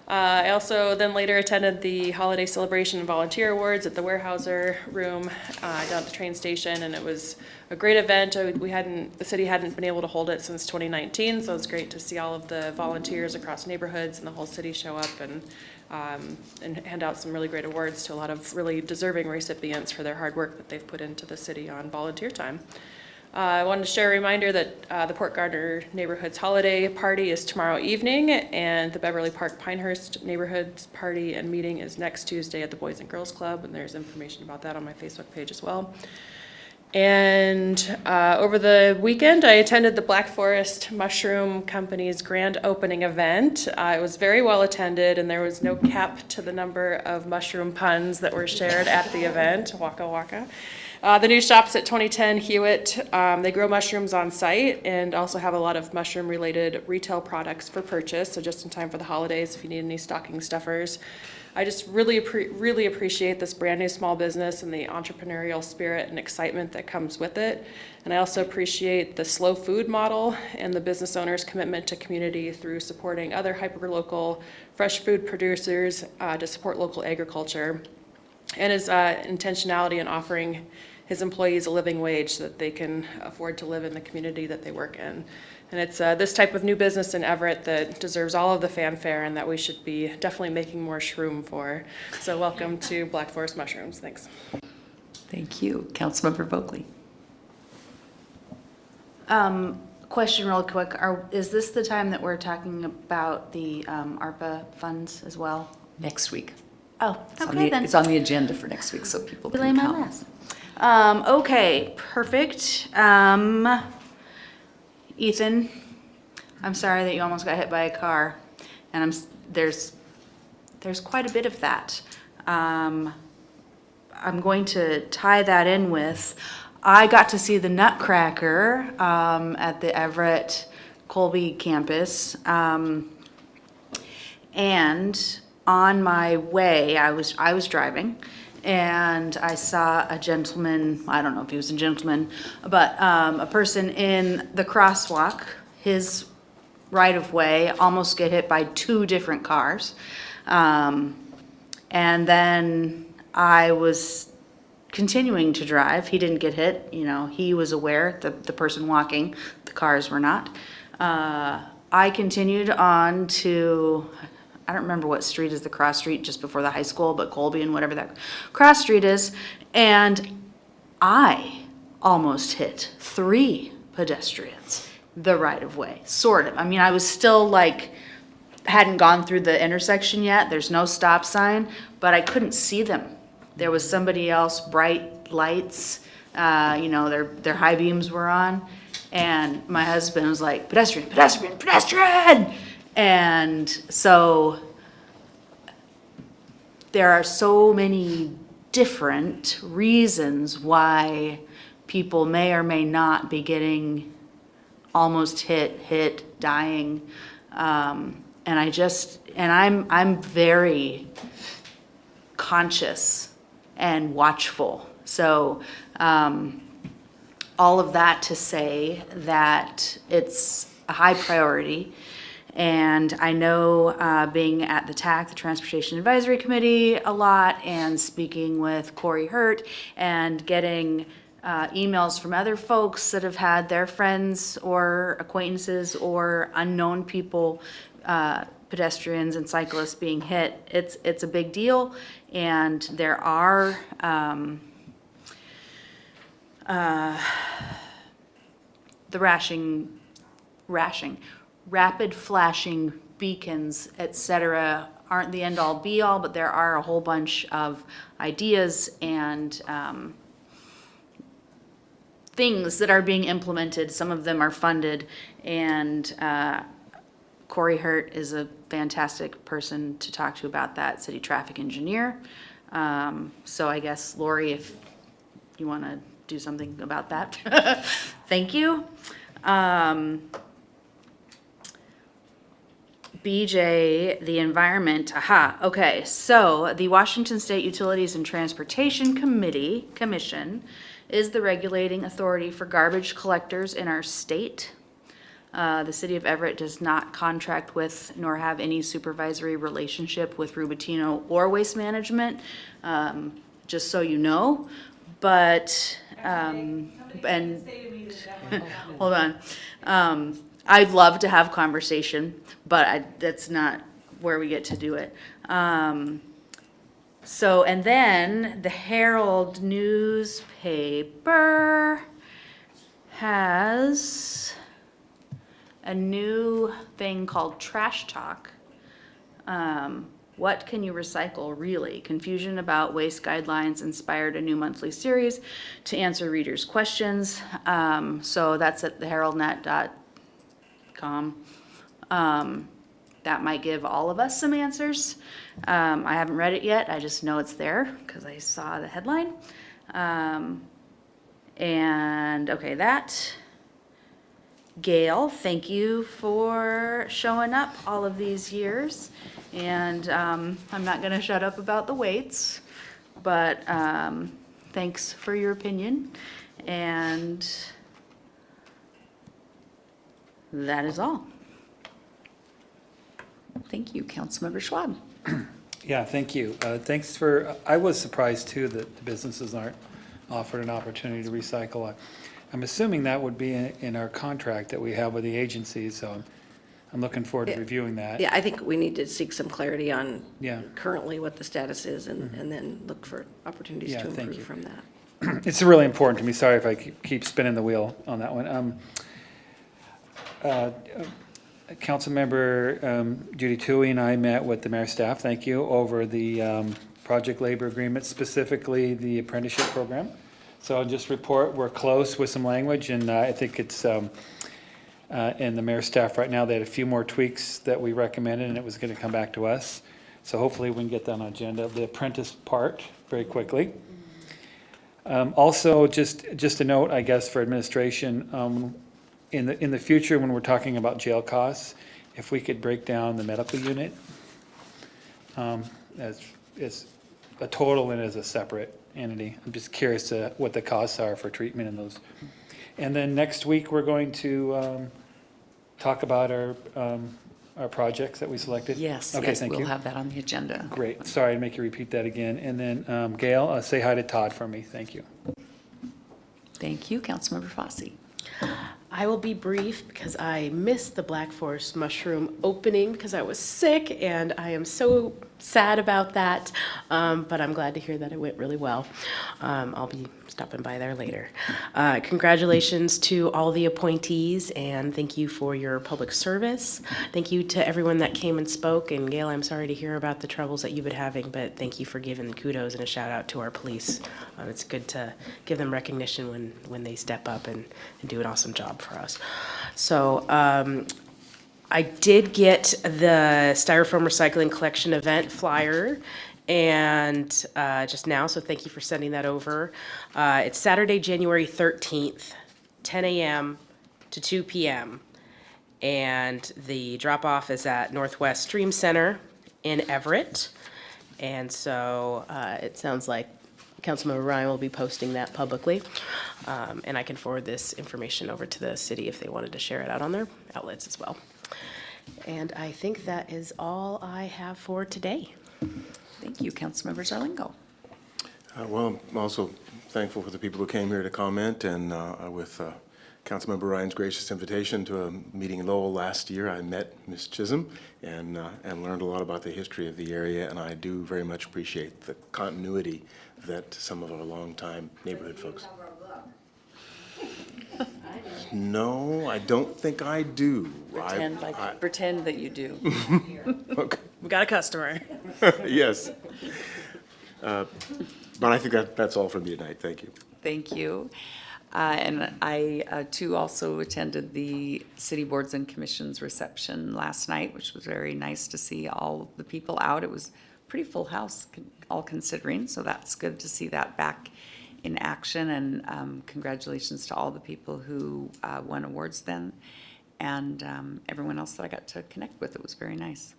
I also then later attended the Holiday Celebration and Volunteer Awards at the Weyerhaeuser Room down at the train station, and it was a great event. The city hadn't been able to hold it since 2019, so it was great to see all of the volunteers across neighborhoods and the whole city show up and hand out some really great awards to a lot of really deserving recipients for their hard work that they've put into the city on volunteer time. I wanted to share a reminder that the Port Gardner Neighborhoods Holiday Party is tomorrow evening, and the Beverly Park Pinehurst Neighborhoods Party and Meeting is next Tuesday at the Boys and Girls Club, and there's information about that on my Facebook page as well. And over the weekend, I attended the Black Forest Mushroom Company's grand opening event. It was very well attended, and there was no cap to the number of mushroom puns that were shared at the event. Waka waka. The new shop's at 2010 Hewitt. They grow mushrooms on site and also have a lot of mushroom-related retail products for purchase, so just in time for the holidays if you need any stocking stuffers. I just really appreciate this brand new small business and the entrepreneurial spirit and excitement that comes with it. And I also appreciate the slow food model and the business owner's commitment to community through supporting other hyper-local fresh food producers to support local agriculture, and his intentionality in offering his employees a living wage so that they can afford to live in the community that they work in. And it's this type of new business in Everett that deserves all of the fanfare and that we should be definitely making more shroom for. So welcome to Black Forest Mushrooms. Thanks. Thank you. Councilmember Vogely. Question real quick, is this the time that we're talking about the ARPA funds as well? Next week. Oh, It's on okay the- then. It's on the agenda for next week, so people Relay can my come. last. Okay, perfect. Ethan, I'm sorry that you almost got hit by a car, and there's quite a bit of that. I'm going to tie that in with, I got to see the Nutcracker at the Everett Colby campus. And on my way, I was driving, and I saw a gentleman, I don't know if he was a gentleman, but a person in the crosswalk, his right-of-way, almost get hit by 2 different cars. And then I was continuing to drive. He didn't get hit, he was aware, the person walking, the cars were not. I continued on to, I don't remember what street is the cross street just before the high school, but Colby and whatever that cross street is, and I almost hit 3 pedestrians the right of way, sort of. I mean, I was still hadn't gone through the intersection yet. There's no stop sign, but I couldn't see them. There was somebody else, bright lights, their high beams were on, and my husband was like, pedestrian, pedestrian, pedestrian! And so there are so many different reasons why people may or may not be getting almost hit, dying. And I'm very conscious and watchful. So, all of that to say that it's a high priority. And I know being at the TAC, the Transportation Advisory Committee, a lot, and speaking with Corey Hurt and getting emails from other folks that have had their friends or acquaintances or unknown people, pedestrians and cyclists being hit. It's a big deal, and there are the rapid flashing beacons, etc., aren't the end-all be-all, but there are a whole bunch of ideas and things that are being implemented. Some of them are funded, and Corey Hurt is a fantastic person to talk to about that, city traffic engineer. So I guess, Lori, if you want to do something about that. Thank you. BJ, the environment, okay. So the Washington State Utilities and Transportation Commission is the regulating authority for garbage collectors in our state. The city of Everett does not contract with nor have any supervisory relationship with Rubatino or Waste Management, just so you know. But, hold on. I'd love to have conversation, but that's not where we get to do it. So, and then the Herald newspaper has a new thing called Trash Talk. What can you recycle, really? Confusion about waste guidelines inspired a new monthly series to answer readers' questions. So that's at theheraldnet.com. That might give all of us some answers. I haven't read it yet. I just know it's there because I saw the headline. And okay, that. Gail, thank you for showing up all of these years. And I'm not going to shut up about the weights, but thanks for your opinion. And that is all. Thank you, Councilmember Schwab. Yeah, thank you. Thanks for, I was surprised too that the businesses aren't offered an opportunity to recycle. I'm assuming that would be in our contract that we have with the agency, so I'm looking forward to reviewing that. Yeah, I think we need to seek some clarity on Yeah. currently what the status is and then look for opportunities Yeah, to thank improve you. from that. It's really important to me. Sorry if I keep spinning the wheel on that one. Councilmember Judy Toohey and I met with the mayor's staff, thank you, over the project labor agreement, specifically the apprenticeship program. So I'll just report, we're close with some language, and I think it's, and the mayor's staff right now, they had a few more tweaks that we recommended, and it was gonna come back to us. So hopefully we can get that on agenda, the apprentice part, very quickly. Also, just a note, I guess, for administration, in the future, when we're talking about jail costs, if we could break down the medical unit as a total and as a separate entity. I'm just curious to what the costs are for treatment in those. And then next week, we're going to talk about our projects that we selected. Yes, Okay, yes, thank we'll you. have that on the agenda. Great. Sorry to make you repeat that again. And then Gail, say hi to Todd for me. Thank you. Thank you, Councilmember Fosse. I will be brief because I missed the Black Forest mushroom opening because I was sick, and I am so sad about that, but I'm glad to hear that it went really well. I'll be stopping by there later. Congratulations to all the appointees, and thank you for your public service. Thank you to everyone that came and spoke, and Gail, I'm sorry to hear about the troubles that you've been having, but thank you for giving kudos and a shout out to our police. It's good to give them recognition when they step up and do an awesome job for us. So I did get the Styrofoam Recycling Collection event flyer and just now, so thank you for sending that over. It's Saturday, January 13th, 10 a.m. to 2 p.m. And the drop-off is at Northwest Stream Center in Everett. And so it sounds like Councilmember Ryan will be posting that publicly. And I can forward this information over to the city if they wanted to share it out on their outlets as well. And I think that is all I have for today. Thank you, Councilmember Zarlingo. Well, I'm also thankful for the people who came here to comment, and with Councilmember Ryan's gracious invitation to a meeting in Lowell last year, I met Ms. Chisholm and learned a lot about the history of the area, and I do very much appreciate the continuity that some of our longtime neighborhood folks. No, I don't think I do. Pretend that you do. Okay. We got a customer. Yes. But I think that's all from me tonight. Thank you. Thank you. And I, too, also attended the City Boards and Commissions reception last night, which was very nice to see all the people out. It was a pretty full house, all considering, so that's good to see that back in action. And congratulations to all the people who won awards then, and everyone else that I got to connect with. It was very nice.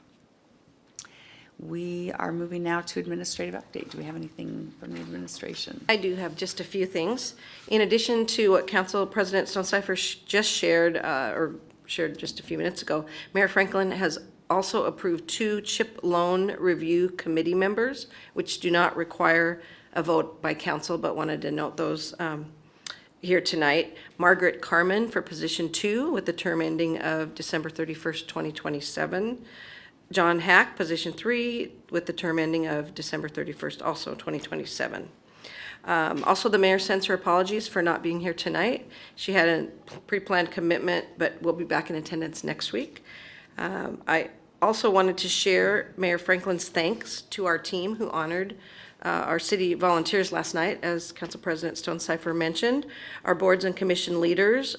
We are moving now to administrative update. Do we have anything from the administration? I do have just a few things. In addition to what Council President Stonecipher just shared, or shared just a few minutes ago, Mayor Franklin has also approved 2 CHIP loan review committee members, which do not require a vote by council, but wanted to note those here tonight. Margaret Carmen for position 2 with the term ending of December 31st, 2027. John Hack, position 3, with the term ending of December 31st, also 2027. Also, the mayor sends her apologies for not being here tonight. She had a pre-planned commitment, but will be back in attendance next week. I also wanted to share Mayor Franklin's thanks to our team who honored our city volunteers last night, as Council President Stonecipher mentioned, our boards and commission leaders,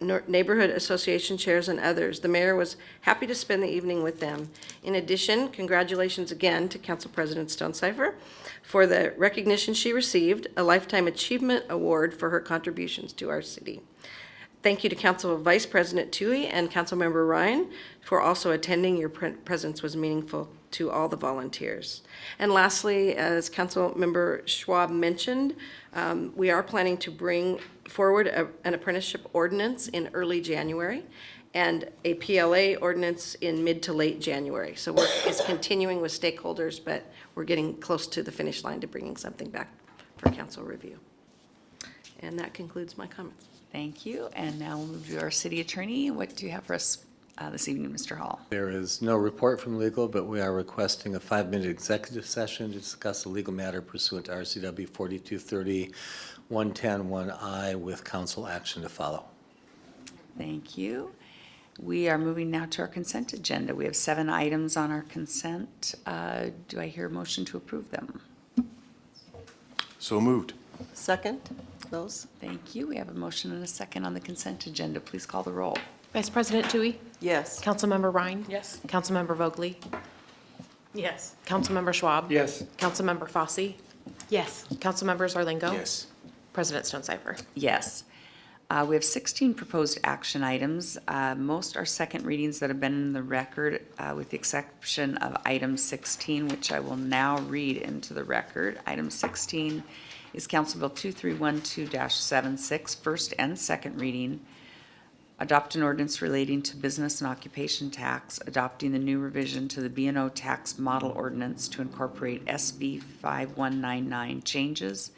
neighborhood association chairs, and others. The mayor was happy to spend the evening with them. In addition, congratulations again to Council President Stonecipher for the recognition she received, a Lifetime Achievement Award for her contributions to our city. Thank you to Council Vice President Toohey and Councilmember Ryan for also attending. Your presence was meaningful to all the volunteers. And lastly, as Councilmember Schwab mentioned, we are planning to bring forward an apprenticeship ordinance in early January and a PLA ordinance in mid to late January. So work is continuing with stakeholders, but we're getting close to the finish line to bringing something back for council review. And that concludes my comments. Thank you. And now we'll move to our city attorney. What do you have for us this evening, Mr. Hall? There is no report from legal, but we are requesting a 5-minute executive session to discuss a legal matter pursuant to RCW 4230-110-1I with council action to follow. Thank you. We are moving now to our consent agenda. We have 7 items on our consent. Do I hear a motion to approve them? So moved. Second, those? Thank you. We have a motion and a second on the consent agenda. Please call the roll. Vice President Tui? Yes. Councilmember Ryan? Yes. Councilmember Vogely? Yes. Councilmember Schwab? Yes. Councilmember Fosse? Yes. Councilmember Zarlingo? Yes. President Stonecipher? Yes. We have 16 proposed action items. Most are second readings that have been in the record, with the exception of item 16, which I will now read into the record. Item 16 is Council Bill 2312-76, first and second reading. Adopt an ordinance relating to business and occupation tax, adopting the new revision to the B&O tax model ordinance to incorporate SB 5199 changes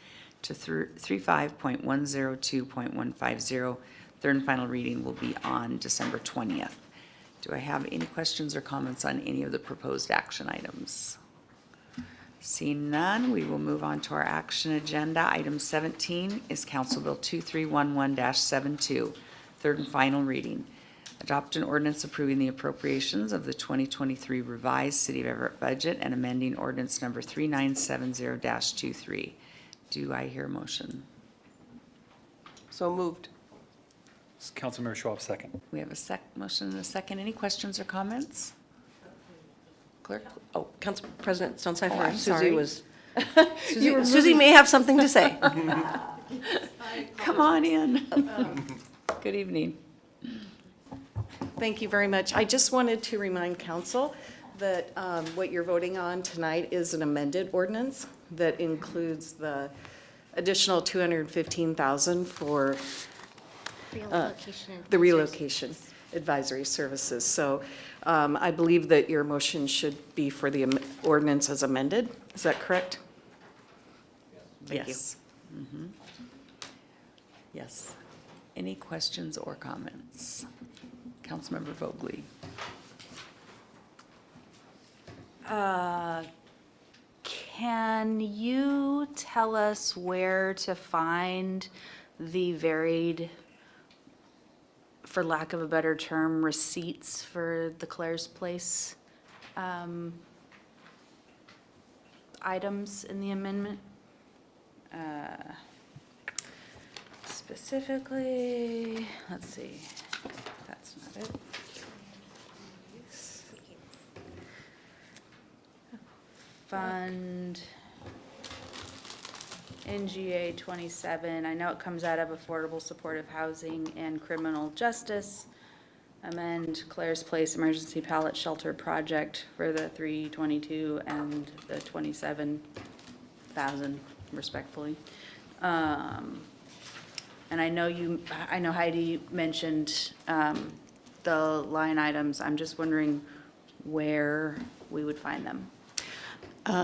to 35.102.150. Third and final reading will be on December 20th. Do I have any questions or comments on any of the proposed action items? Seeing none, we will move on to our action agenda. Item 17 is Council Bill 2311-72, third and final reading. Adopt an ordinance approving the appropriations of the 2023 revised City of Everett budget and amending ordinance number 3970-23. Do I hear a motion? So moved. Councilmember Schwab, second. We have a motion and a second. Any questions or comments? Clerk? Oh, Council President Stonecipher, I'm sorry. Susie was, Susie may have something to say. come on in. Good evening. Thank you very much. I just wanted to remind council that what you're voting on tonight is an amended ordinance that includes the additional $215,000 for the relocation advisory services. So I believe that your motion should be for the ordinance as amended. Is that correct? Thank you. Yes. Mhm. Yes. Any questions or comments? Councilmember Vogely. Can you tell us where to find the varied, for lack of a better term, receipts for the Claire's Place items in the amendment? Specifically, let's see, that's not it. Fund NGA 27, I know it comes out of Affordable Supportive Housing and Criminal Justice. Amend Claire's Place Emergency Pallet Shelter Project for the 322 and the 27,000 respectfully. And I know Heidi mentioned the line items. I'm just wondering where we would find them.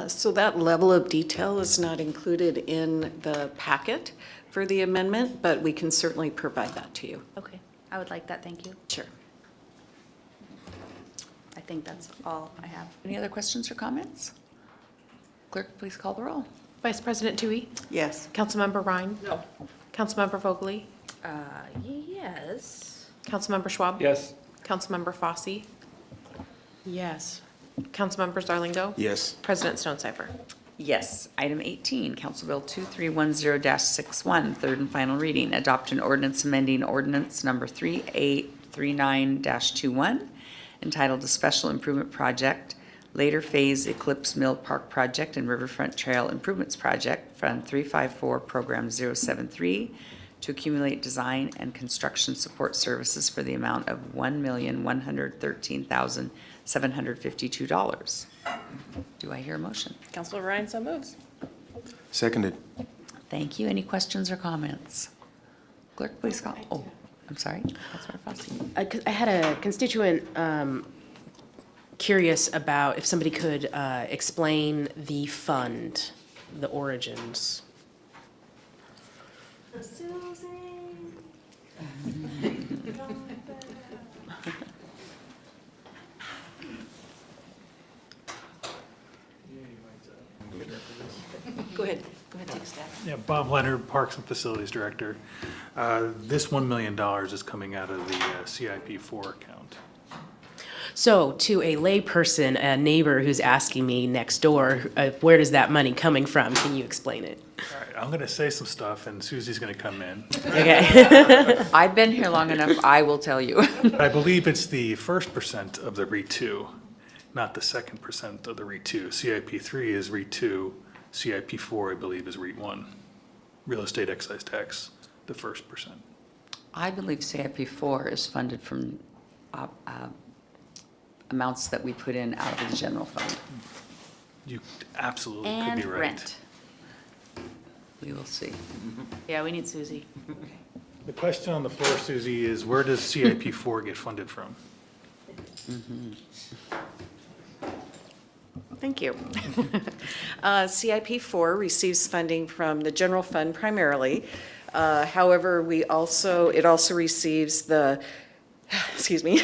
So that level of detail is not included in the packet for the amendment, but we can certainly provide that to you. Okay, I would like that, thank you. Sure. I think that's all I have. Any other questions or comments? Clerk, please call the roll. Vice President Tui? Yes. Councilmember Ryan? No. Councilmember Vogely? Yes. Councilmember Schwab? Yes. Councilmember Fosse? Yes. Councilmember Zarlingo? Yes. President Stonecipher? Yes. Item 18, Council Bill 2310-61, third and final reading. Adopt an ordinance amending ordinance number 3839-21, entitled A Special Improvement Project, Later Phase Eclipse Mill Park Project and Riverfront Trail Improvements Project, Fund 354, Program 073, to accumulate design and construction support services for the amount of $1,113,752. Do I hear a motion? Councilor Ryan so moves. Seconded. Thank you. Any questions or comments? Clerk, please call. Oh, I'm sorry. Councilmember Fosse. I had a constituent curious about if somebody could explain the fund, the origins. Go ahead, take a stab. Yeah, Bob Leonard, Parks and Facilities Director. This $1 million is coming out of the CIP4 account. So to a layperson, a neighbor who's asking me next door, where does that money coming from? Can you explain it? All right, I'm going to say some stuff, and Susie's going to come in. Okay. I've been here long enough, I will tell you. I believe it's the first percent of the REIT 2, not the second percent of the REIT 2. CIP3 is REIT 2. CIP4, I believe, is REIT 1. Real estate excise tax, the first percent. I believe CIP4 is funded from amounts that we put in out of the general fund. You absolutely could And be right. rent. We will see. Yeah, we need Susie. The question on the floor, Susie, is where does CIP4 get funded from? Thank you. CIP4 receives funding from the general fund primarily. However, it also receives the, excuse me,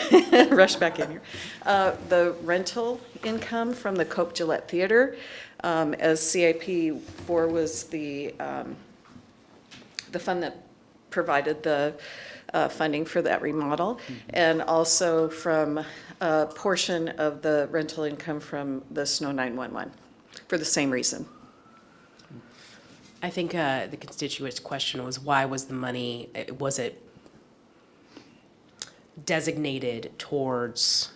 rush back in here, the rental income from the Cope Gillette Theater, as CIP4 was the fund that provided the funding for that remodel, and also from a portion of the rental income from the Snow 911 for the same reason. I think the constituent's question was, why was the money, was it designated towards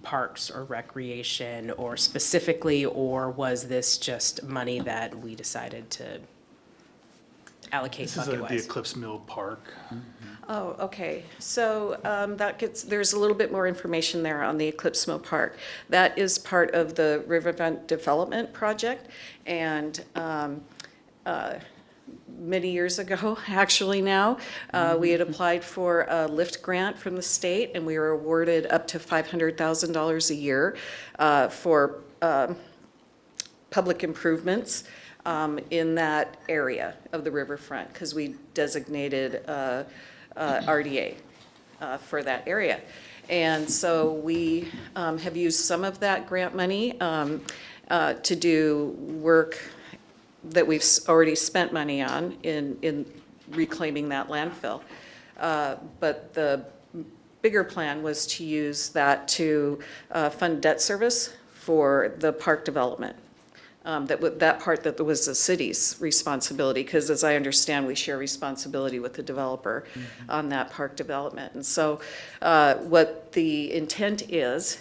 parks or recreation or specifically, or was this just money that we decided to allocate This is bucket-wise? the Eclipse Mill Park. Oh, okay. So there's a little bit more information there on the Eclipse Mill Park. That is part of the Riverfront Development Project, and many years ago, actually now, we had applied for a LIFT grant from the state, and we were awarded up to $500,000 a year for public improvements in that area of the riverfront, because we designated RDA for that area. And so we have used some of that grant money to do work that we've already spent money on in reclaiming that landfill. But the bigger plan was to use that to fund debt service for the park development. That part that was the city's responsibility, because as I understand, we share responsibility with the developer on that park development. And so what the intent is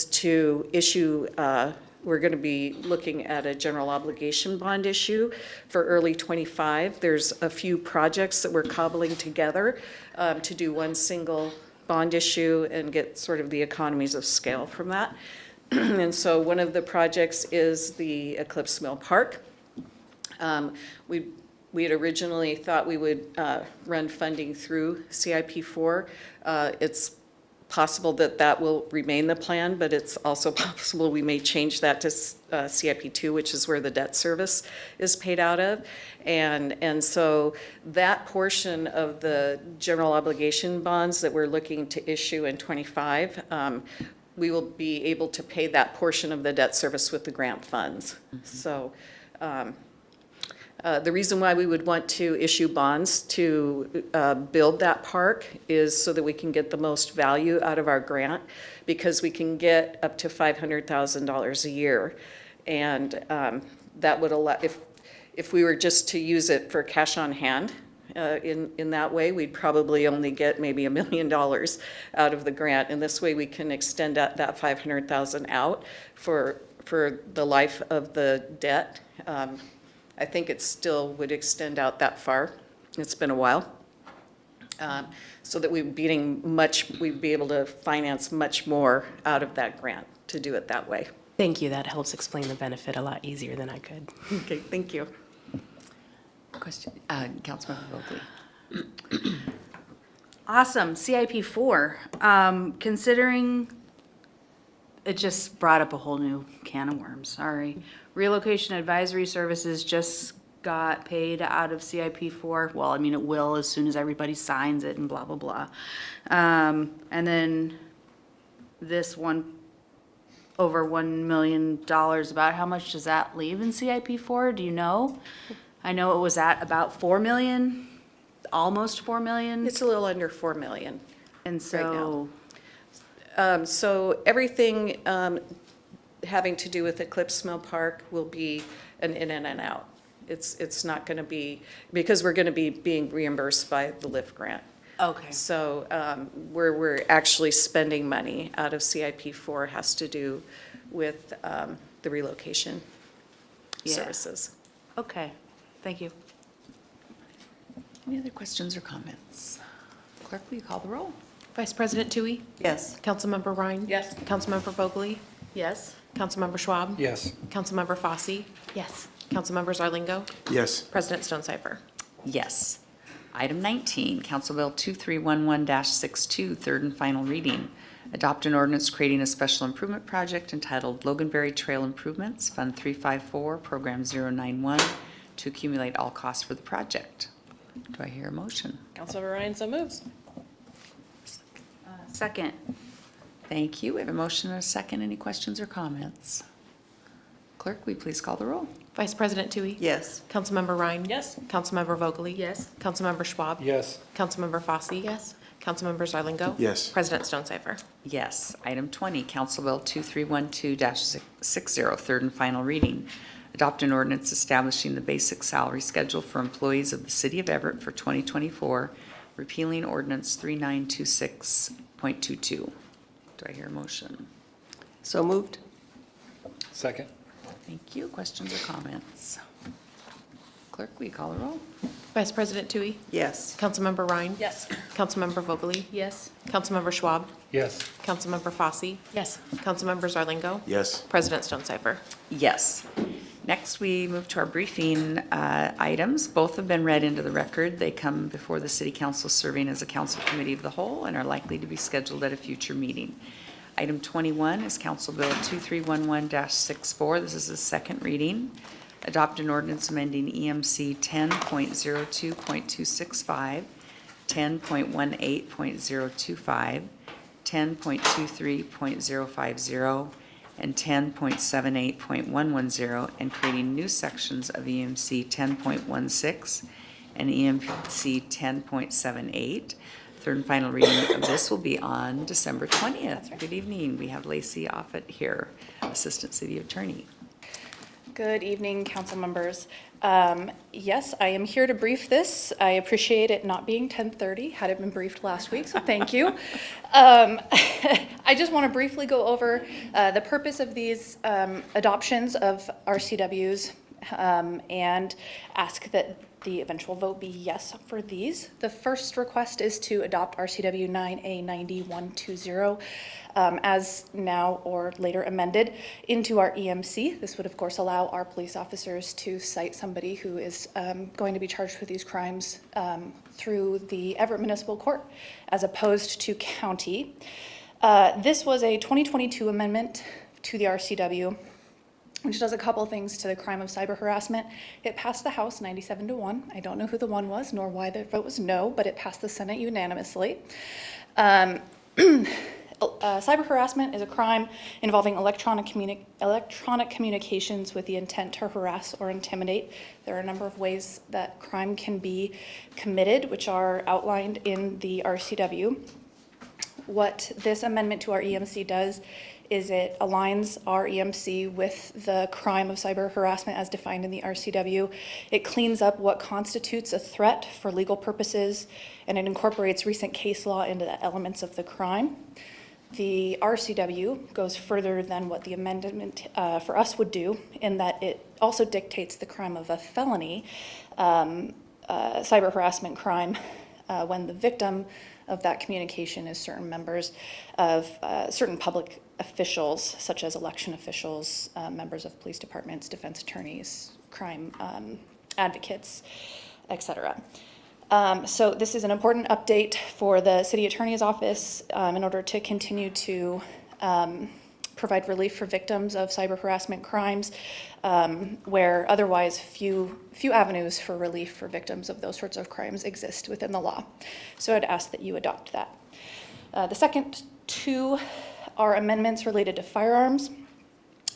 to issue, we're going to be looking at a general obligation bond issue for early '25. There's a few projects that we're cobbling together to do one single bond issue and get sort of the economies of scale from that. And so one of the projects is the Eclipse Mill Park. We had originally thought we would run funding through CIP4. It's possible that will remain the plan, but it's also possible we may change that to CIP2, which is where the debt service is paid out of. And so that portion of the general obligation bonds that we're looking to issue in '25, we will be able to pay that portion of the debt service with the grant funds. So the reason why we would want to issue bonds to build that park is so that we can get the most value out of our grant, because we can get up to $500,000 a year. And that would allow, if we were just to use it for cash on hand, in that way, we'd probably only get maybe $1 million out of the grant. And this way we can extend that $500,000 out for the life of the debt. I think it still would extend out that far. It's been a while. So that we'd be able to finance much more out of that grant to do it that way. Thank you. That helps explain the benefit a lot easier than I could. Okay, thank you. Question, Councilmember Vogely. Awesome, CIP4. Considering, it just brought up a whole new can of worms, sorry. Relocation Advisory Services just got paid out of CIP 4. Well, I mean, it will as soon as everybody signs it and blah, blah, blah. And then this one, over $1 million, about how much does that leave in CIP 4? Do you know? I know it was at about 4 million, almost 4 million. It's a little under 4 million. And right now. so, So everything having to do with Eclipse Mill Park will be an in and an out. It's not going to be, because we're going to be being reimbursed by the LIFT grant. okay. So where we're actually spending money out of CIP 4 has to do with the relocation Yeah. services. Okay, thank you. Any other questions or comments? Clerk, will you call the roll? Vice President Tui? Yes. Councilmember Ryan? Yes. Councilmember Vogely? Yes? Councilmember Schwab? Yes. Councilmember Fosse? Yes. Councilmember Zarlingo? Yes. President Stonecipher? Yes. Item 19, Council Bill 2311-62, third and final reading. Adopt an ordinance creating a special improvement project entitled Loganberry Trail Improvements, Fund 354, Program 091, to accumulate all costs for the project. Do I hear a motion? Councilmember Ryan so moves. Second. Thank you. We have a motion and a second. Any questions or comments? Clerk, will you please call the roll? Vice President Tui? Yes. Councilmember Ryan? Yes. Councilmember Vogely? Yes. Councilmember Schwab? Yes. Councilmember Fosse? Yes. Councilmember Zarlingo? Yes. President Stonecipher? Yes. Item 20, Council Bill 2312-60, third and final reading. Adopt an ordinance establishing the basic salary schedule for employees of the City of Everett for 2024, repealing Ordinance 3926.22. Do I hear a motion? So moved? Second. Thank you. Questions or comments? Clerk, will you call the roll? Vice President Tui? Yes. Councilmember Ryan? Yes. Councilmember Vogely? Yes. Councilmember Schwab? Yes. Councilmember Fosse? Yes. Councilmember Zarlingo? Yes. President Stonecipher? Yes. Next, we move to our briefing items. Both have been read into the record. They come before the City Council serving as a council committee of the whole and are likely to be scheduled at a future meeting. Item 21 is Council Bill 2311-64. This is the second reading. Adopt an ordinance amending EMC 10.02.265, 10.18.025, 10.23.050, and 10.78.110, and creating new sections of EMC 10.16 and EMC 10.78. Third and final reading of this will be on December 20th. Good evening. We have Lacey Offit here, Assistant City Attorney. Good evening, council members. Yes, I am here to brief this. I appreciate it not being 10:30, had it been briefed last week, so thank you. I just want to briefly go over the purpose of these adoptions of RCWs and ask that the eventual vote be yes for these. The first request is to adopt RCW 9A9120 as now or later amended into our EMC. This would of course allow our police officers to cite somebody who is going to be charged with these crimes through the Everett Municipal Court as opposed to county. This was a 2022 amendment to the RCW, which does a couple things to the crime of cyber harassment. It passed the House 97-1. I don't know who the one was nor why the vote was no, but it passed the Senate unanimously. Cyber harassment is a crime involving electronic communications with the intent to harass or intimidate. There are a number of ways that crime can be committed, which are outlined in the RCW. What this amendment to our EMC does is it aligns our EMC with the crime of cyber harassment as defined in the RCW. It cleans up what constitutes a threat for legal purposes, and it incorporates recent case law into the elements of the crime. The RCW goes further than what the amendment for us would do, in that it also dictates the crime of a felony cyber harassment crime when the victim of that communication is certain members of certain public officials, such as election officials, members of police departments, defense attorneys, crime advocates, etc. So this is an important update for the city attorney's office in order to continue to provide relief for victims of cyber harassment crimes, where otherwise few avenues for relief for victims of those sorts of crimes exist within the law. So I'd ask that you adopt that. The second two are amendments related to firearms.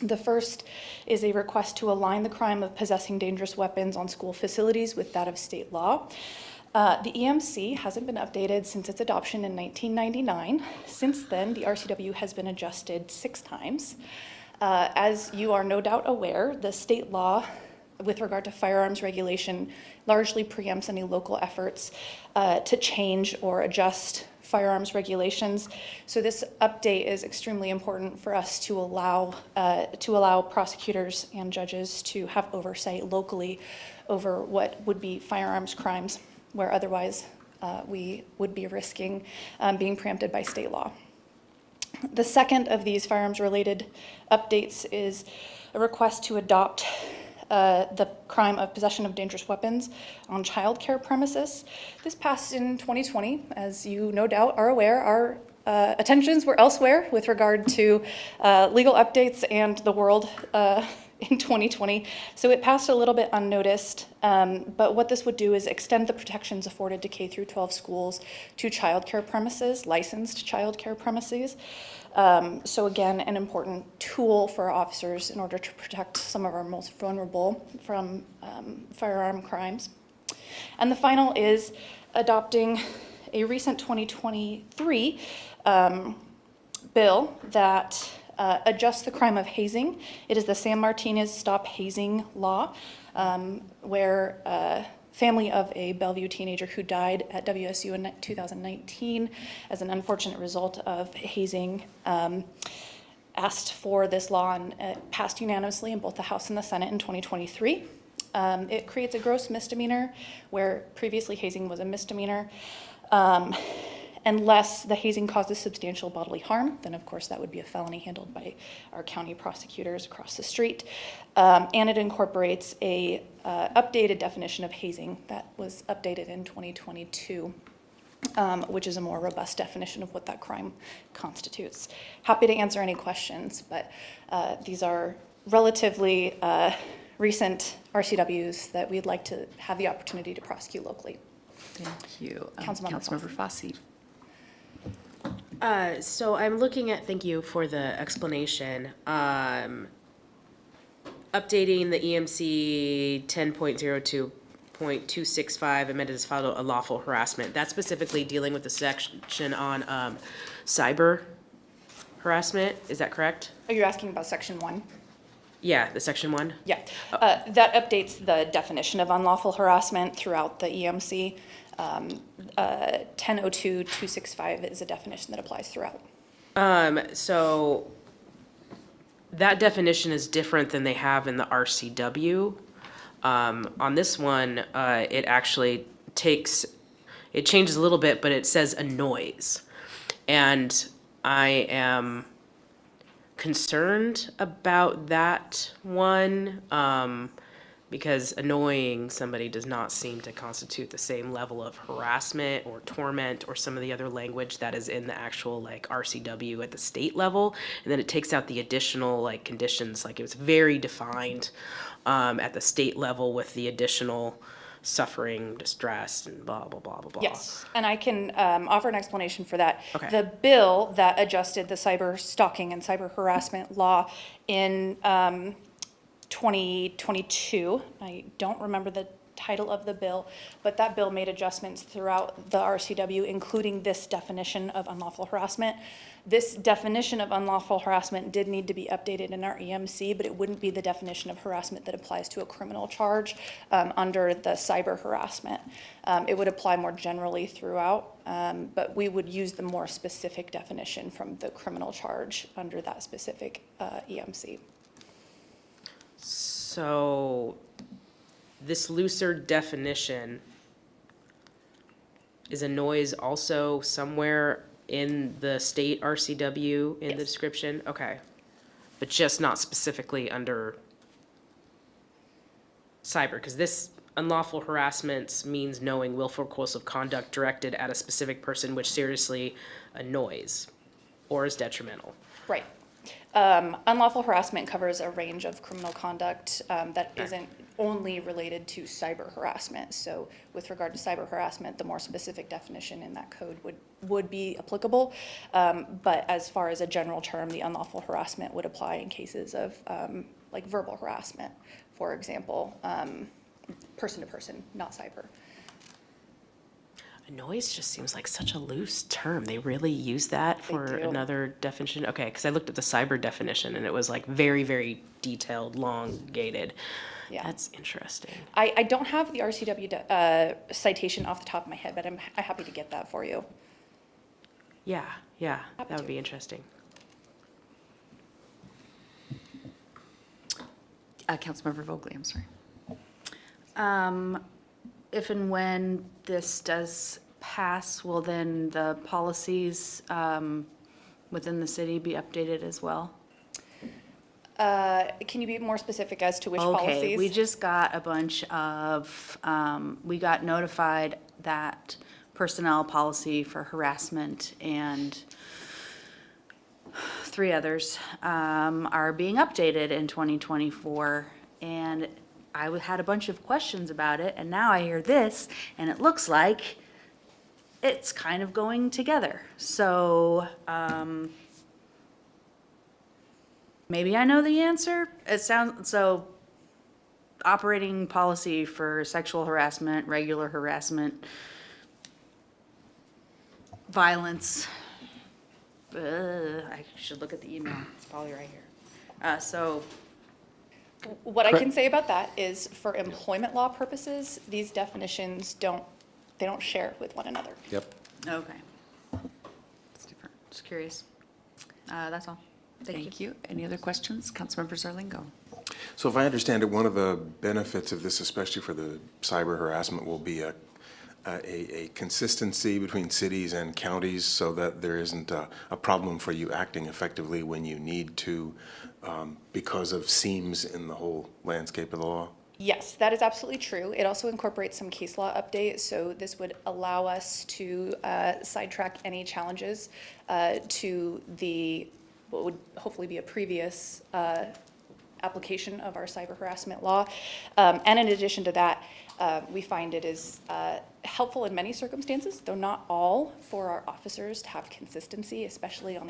The first is a request to align the crime of possessing dangerous weapons on school facilities with that of state law. The EMC hasn't been updated since its adoption in 1999. Since then, the RCW has been adjusted 6 times. As you are no doubt aware, the state law with regard to firearms regulation largely preempts any local efforts to change or adjust firearms regulations. So this update is extremely important for us to allow prosecutors and judges to have oversight locally over what would be firearms crimes, where otherwise we would be risking being preempted by state law. The second of these firearms-related updates is a request to adopt the crime of possession of dangerous weapons on childcare premises. This passed in 2020. As you no doubt are aware, our attentions were elsewhere with regard to legal updates and the world in 2020. So it passed a little bit unnoticed, but what this would do is extend the protections afforded to K through 12 schools to childcare premises, licensed childcare premises. So again, an important tool for our officers in order to protect some of our most vulnerable from firearm crimes. And the final is adopting a recent 2023 bill that adjusts the crime of hazing. It is the San Martinez Stop Hazing Law, where family of a Bellevue teenager who died at WSU in 2019 as an unfortunate result of hazing asked for this law, and it passed unanimously in both the House and the Senate in 2023. It creates a gross misdemeanor where previously hazing was a misdemeanor. Unless the hazing causes substantial bodily harm, then of course that would be a felony handled by our county prosecutors across the street. And it incorporates a updated definition of hazing that was updated in 2022, which is a more robust definition of what that crime constitutes. Happy to answer any questions, but these are relatively recent RCWs that we'd like to have the opportunity to prosecute locally. Thank you. Councilmember Fossey. So I'm looking at, thank you for the explanation. Updating the EMC 10.02.265 amended as follows: unlawful harassment. That's specifically dealing with the section on cyber harassment. Is that correct? Are you asking about section 1? Yeah, the section 1. Yeah, that updates the definition of unlawful harassment throughout the EMC. 10.02.265 is a definition that applies throughout. So that definition is different than they have in the RCW. On this one, it actually changes a little bit, but it says annoys. And I am concerned about that one, because annoying somebody does not seem to constitute the same level of harassment or torment or some of the other language that is in the actual like RCW at the state level. And then it takes out the additional like conditions, like it was very defined at the state level with the additional suffering, distress, and blah, blah, blah, blah, blah. Yes, and I can offer an explanation for that. Okay. The bill that adjusted the cyber stalking and cyber harassment law in 2022, I don't remember the title of the bill, but that bill made adjustments throughout the RCW, including this definition of unlawful harassment. This definition of unlawful harassment did need to be updated in our EMC, but it wouldn't be the definition of harassment that applies to a criminal charge under the cyber harassment. It would apply more generally throughout, but we would use the more specific definition from the criminal charge under that specific EMC. So this looser definition is annoys also somewhere in the state RCW in the description? Okay. But just not specifically under cyber, because this unlawful harassment means knowing willful course of conduct directed at a specific person which seriously annoys or is detrimental. Right. Unlawful harassment covers a range of criminal conduct that isn't only related to cyber harassment. So with regard to cyber harassment, the more specific definition in that code would be applicable. But as far as a general term, the unlawful harassment would apply in cases of like verbal harassment, for example, person to person, not cyber. Noise just seems like such a loose term. They really use that for do. another definition? Okay, because I looked at the cyber definition and it was like very, very detailed, long-gated. Yeah. That's interesting. I don't have the RCW citation off the top of my head, but I'm happy to get that for you. Yeah, that would be interesting. Councilmember Vogely, I'm sorry. If and when this does pass, will then the policies within the city be updated as well? Can you be more specific as to which policies? Okay, we just got a bunch of, we got notified that personnel policy for harassment and 3 others are being updated in 2024. And I had a bunch of questions about it, and now I hear this, and it looks like it's kind of going together. So, maybe I know the answer. It sounds, so operating policy for sexual harassment, regular harassment, violence. I should look at the email. It's probably right here. What I can say about that is for employment law purposes, these definitions don't share with one another. Yep. Okay. It's different. Just curious. That's all. Thank you. Any other questions? Councilmember Zarlingo. So if I understand it, one of the benefits of this, especially for the cyber harassment, will be a consistency between cities and counties so that there isn't a problem for you acting effectively when you need to because of seams in the whole landscape of the law? Yes, that is absolutely true. It also incorporates some case law updates, so this would allow us to sidetrack any challenges to what would hopefully be a previous application of our cyber harassment law. And in addition to that, we find it is helpful in many circumstances, though not all, for our officers to have consistency, especially on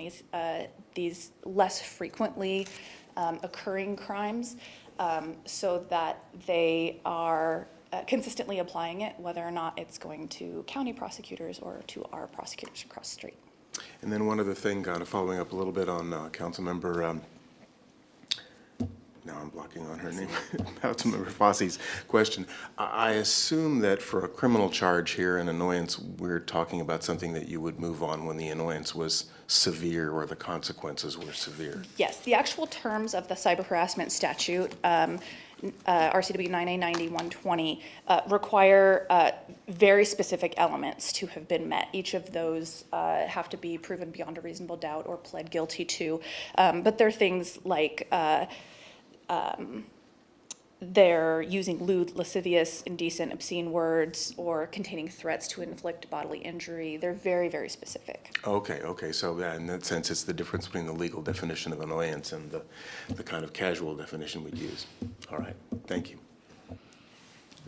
these less frequently occurring crimes, so that they are consistently applying it, whether or not it's going to county prosecutors or to our prosecutors across the street. And then one other thing, kind of following up a little bit on Councilmember, now I'm blocking on her name, Councilmember Fosse's question. I assume that for a criminal charge here, an annoyance, we're talking about something that you would move on when the annoyance was severe or the consequences were severe. Yes, the actual terms of the cyber harassment statute, RCW 9A90-120, require very specific elements to have been met. Each of those have to be proven beyond a reasonable doubt or pled guilty to. But there are things like they're using lewd, lascivious, indecent, obscene words, or containing threats to inflict bodily injury. They're very, very specific. Okay, so in that sense, it's the difference between the legal definition of annoyance and the kind of casual definition we'd use. All right, thank you.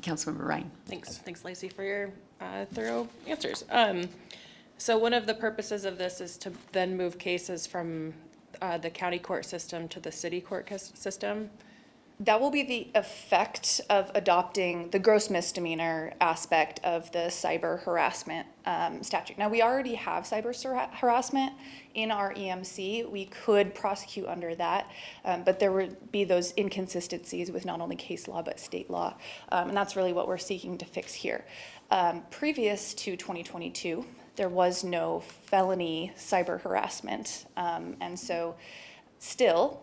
Councilmember Ryan. Thanks, Lacey, for your thorough answers. So one of the purposes of this is to then move cases from the county court system to the city court system. That will be the effect of adopting the gross misdemeanor aspect of the cyber harassment statute. Now, we already have cyber harassment in our EMC. We could prosecute under that, but there would be those inconsistencies with not only case law, but state law. And that's really what we're seeking to fix here. Previous to 2022, there was no felony cyber harassment. And so still,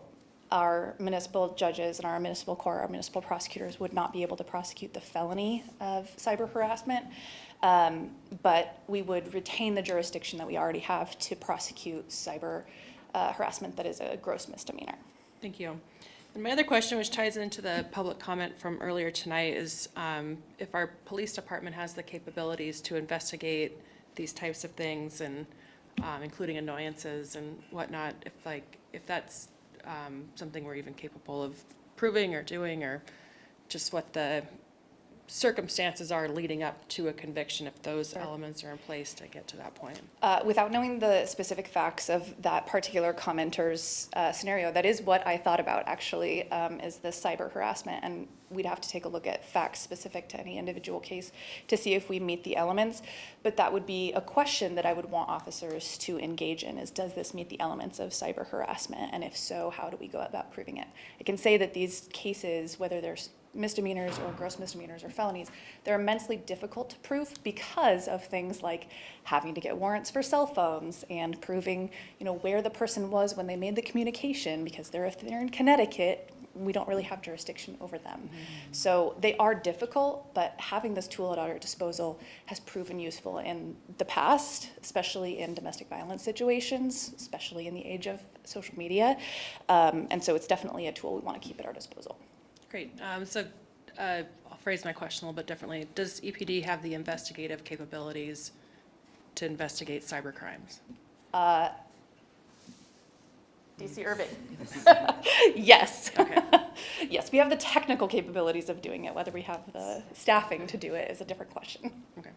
our municipal judges and our municipal court, our municipal prosecutors would not be able to prosecute the felony of cyber harassment, but we would retain the jurisdiction that we already have to prosecute cyber harassment that is a gross misdemeanor. Thank you. And my other question, which ties into the public comment from earlier tonight, is if our police department has the capabilities to investigate these types of things and including annoyances and whatnot, if if that's something we're even capable of proving or doing, or just what the circumstances are leading up to a conviction, if those elements are in place to get to that point. Without knowing the specific facts of that particular commenter's scenario, that is what I thought about actually, is the cyber harassment. And we'd have to take a look at facts specific to any individual case to see if we meet the elements. But that would be a question that I would want officers to engage in, is does this meet the elements of cyber harassment? And if so, how do we go about proving it? I can say that these cases, whether there's misdemeanors or gross misdemeanors or felonies, they're immensely difficult to prove because of things like having to get warrants for cell phones and proving, where the person was when they made the communication, because if they're in Connecticut, we don't really have jurisdiction over them. So they are difficult, but having this tool at our disposal has proven useful in the past, especially in domestic violence situations, especially in the age of social media. And so it's definitely a tool we want to keep at our disposal. Great. I'll phrase my question a little bit differently. Does EPD have the investigative capabilities to investigate cyber crimes? DC Irving. Yes. Okay. Yes, we have the technical capabilities of doing it. Whether we have the staffing to do it is a different question. Okay.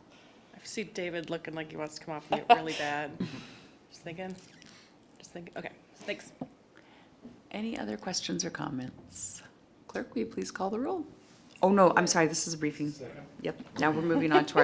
I see David looking like he wants to come off mute really bad. Just thinking. Okay, thanks. Any other questions or comments? Clerk, will you please call the roll? Oh, no, I'm sorry, this is a briefing. Yep, now we're moving on to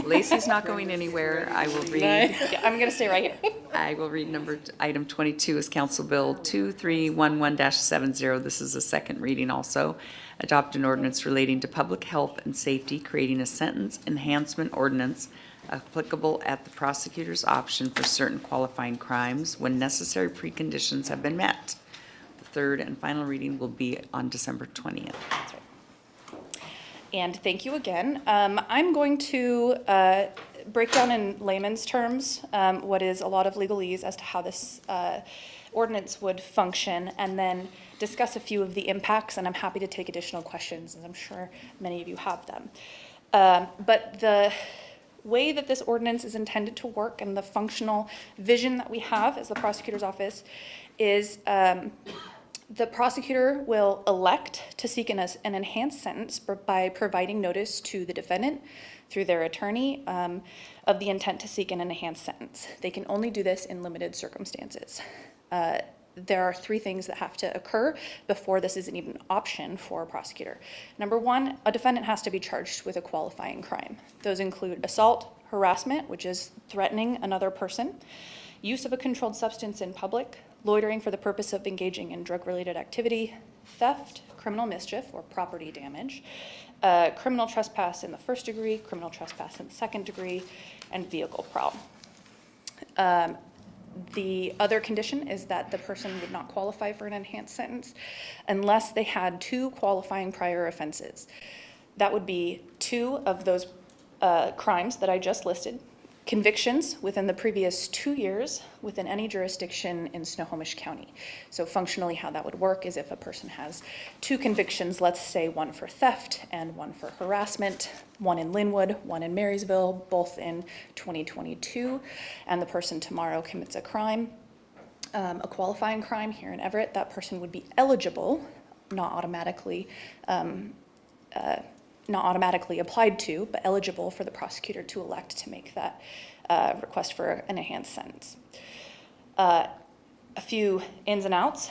Lacey's not going anywhere. I will read. Yeah, I'm going to stay right here. I will read item 22 is Council Bill 2311-70. This is a second reading also. Adopt an ordinance relating to public health and safety, creating a sentence enhancement ordinance applicable at the prosecutor's option for certain qualifying crimes when necessary preconditions have been met. Third and final reading will be on December 20th. That's right. And thank you again. I'm going to break down in layman's terms what is a lot of legalese as to how this ordinance would function, and then discuss a few of the impacts, and I'm happy to take additional questions, as I'm sure many of you have them. But the way that this ordinance is intended to work and the functional vision that we have as the prosecutor's office is the prosecutor will elect to seek an enhanced sentence by providing notice to the defendant through their attorney of the intent to seek an enhanced sentence. They can only do this in limited circumstances. There are three things that have to occur before this is an even option for a prosecutor. Number one, a defendant has to be charged with a qualifying crime. Those include assault, harassment, which is threatening another person, use of a controlled substance in public, loitering for the purpose of engaging in drug-related activity, theft, criminal mischief or property damage, criminal trespass in the first degree, criminal trespass in the second degree, and vehicle prowl. The other condition is that the person would not qualify for an enhanced sentence unless they had two qualifying prior offenses. That would be two of those crimes that I just listed, convictions within the previous 2 years within any jurisdiction in Snohomish County. So functionally how that would work is if a person has two convictions, let's say one for theft and one for harassment, one in Linwood, one in Marysville, both in 2022, and the person tomorrow commits a crime, a qualifying crime here in Everett, that person would be eligible, not automatically applied to, but eligible for the prosecutor to elect to make that request for an enhanced sentence. A few ins and outs.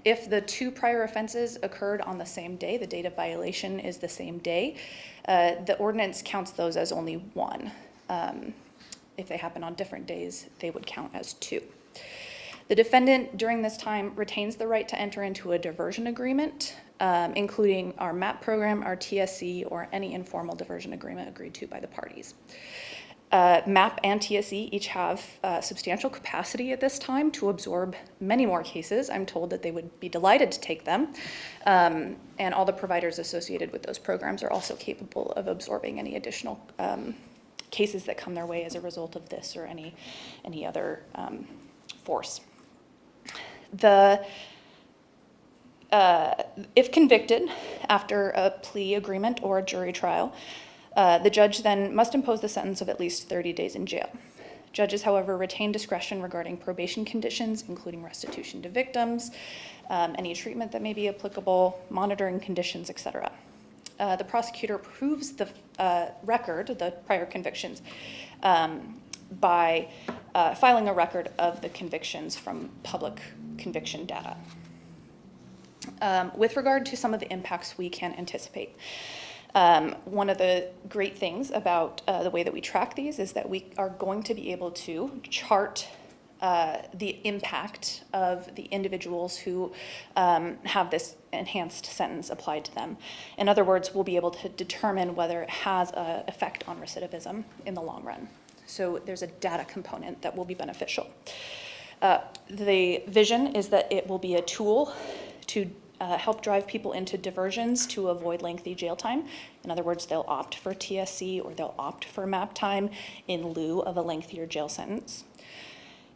If the two prior offenses occurred on the same day, the date of violation is the same day, the ordinance counts those as only one. If they happen on different days, they would count as two. The defendant during this time retains the right to enter into a diversion agreement, including our MAP program, our TSC, or any informal diversion agreement agreed to by the parties. MAP and TSC each have substantial capacity at this time to absorb many more cases. I'm told that they would be delighted to take them. And all the providers associated with those programs are also capable of absorbing any additional cases that come their way as a result of this or any other force. If convicted after a plea agreement or a jury trial, the judge then must impose the sentence of at least 30 days in jail. Judges, however, retain discretion regarding probation conditions, including restitution to victims, any treatment that may be applicable, monitoring conditions, etc. The prosecutor approves the record, the prior convictions, by filing a record of the convictions from public conviction data. With regard to some of the impacts we can anticipate, one of the great things about the way that we track these is that we are going to be able to chart the impact of the individuals who have this enhanced sentence applied to them. In other words, we'll be able to determine whether it has an effect on recidivism in the long run. So there's a data component that will be beneficial. The vision is that it will be a tool to help drive people into diversions to avoid lengthy jail time. In other words, they'll opt for TSC or they'll opt for MAP time in lieu of a lengthier jail sentence.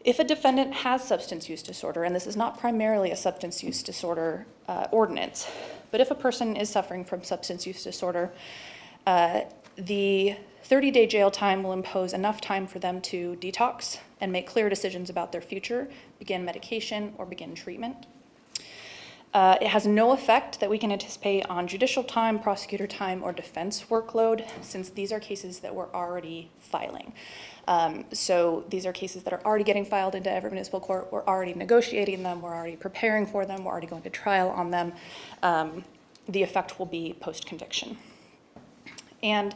If a defendant has substance use disorder, and this is not primarily a substance use disorder ordinance, but if a person is suffering from substance use disorder, the 30-day jail time will impose enough time for them to detox and make clear decisions about their future, begin medication, or begin treatment. It has no effect that we can anticipate on judicial time, prosecutor time, or defense workload, since these are cases that we're already filing. So these are cases that are already getting filed into Everett Municipal Court. We're already negotiating them. We're already preparing for them. We're already going to trial on them. The effect will be post-conviction. And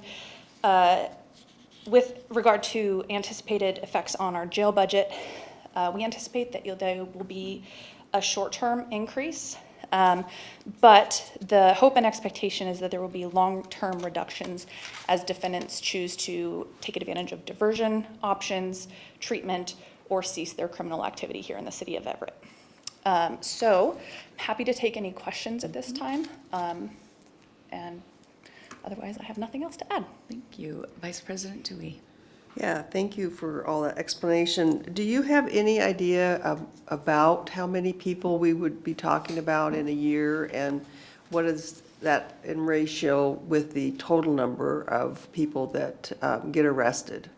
with regard to anticipated effects on our jail budget, we anticipate that there will be a short-term increase, but the hope and expectation is that there will be long-term reductions as defendants choose to take advantage of diversion options, treatment, or cease their criminal activity here in the city of Everett. So happy to take any questions at this time, and otherwise I have nothing else to add. Thank you. Vice President Dewey. Yeah, thank you for all that explanation. Do you have any idea about how many people we would be talking about in a year, and what is that in ratio with the total number of people that get arrested?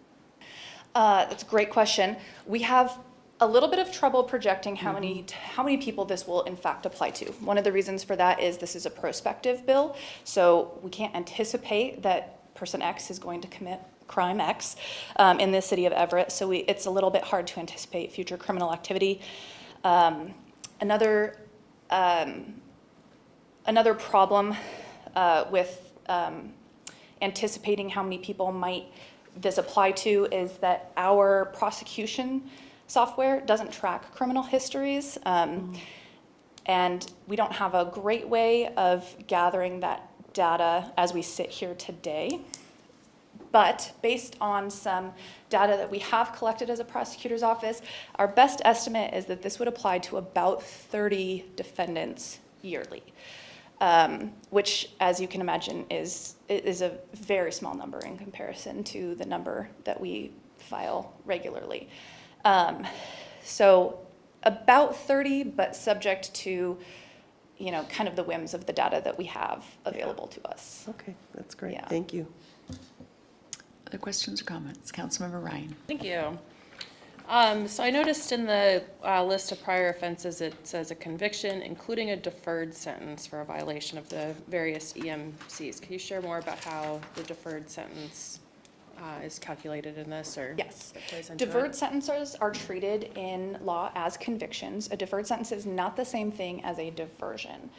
That's a great question. We have a little bit of trouble projecting how many people this will in fact apply to. One of the reasons for that is this is a prospective bill, so we can't anticipate that person X is going to commit crime X in the city of Everett, so it's a little bit hard to anticipate future criminal activity. Another problem with anticipating how many people might this apply to is that our prosecution software doesn't track criminal histories, and we don't have a great way of gathering that data as we sit here today. But based on some data that we have collected as a prosecutor's office, our best estimate is that this would apply to about 30 defendants yearly, which, as you can imagine, is a very small number in comparison to the number that we file regularly. So about 30, but subject to, kind of the whims of the data that we have available to us. Okay, that's great. Yeah. Thank you. Other questions or comments? Councilmember Ryan. Thank you. So I noticed in the list of prior offenses, it says a conviction, including a deferred sentence for a violation of the various EMCs. Can you share more about how the deferred sentence is calculated in this, or? Yes. Plays into Deferred it? sentences are treated in law as convictions. A deferred sentence is not the same thing as a diversion.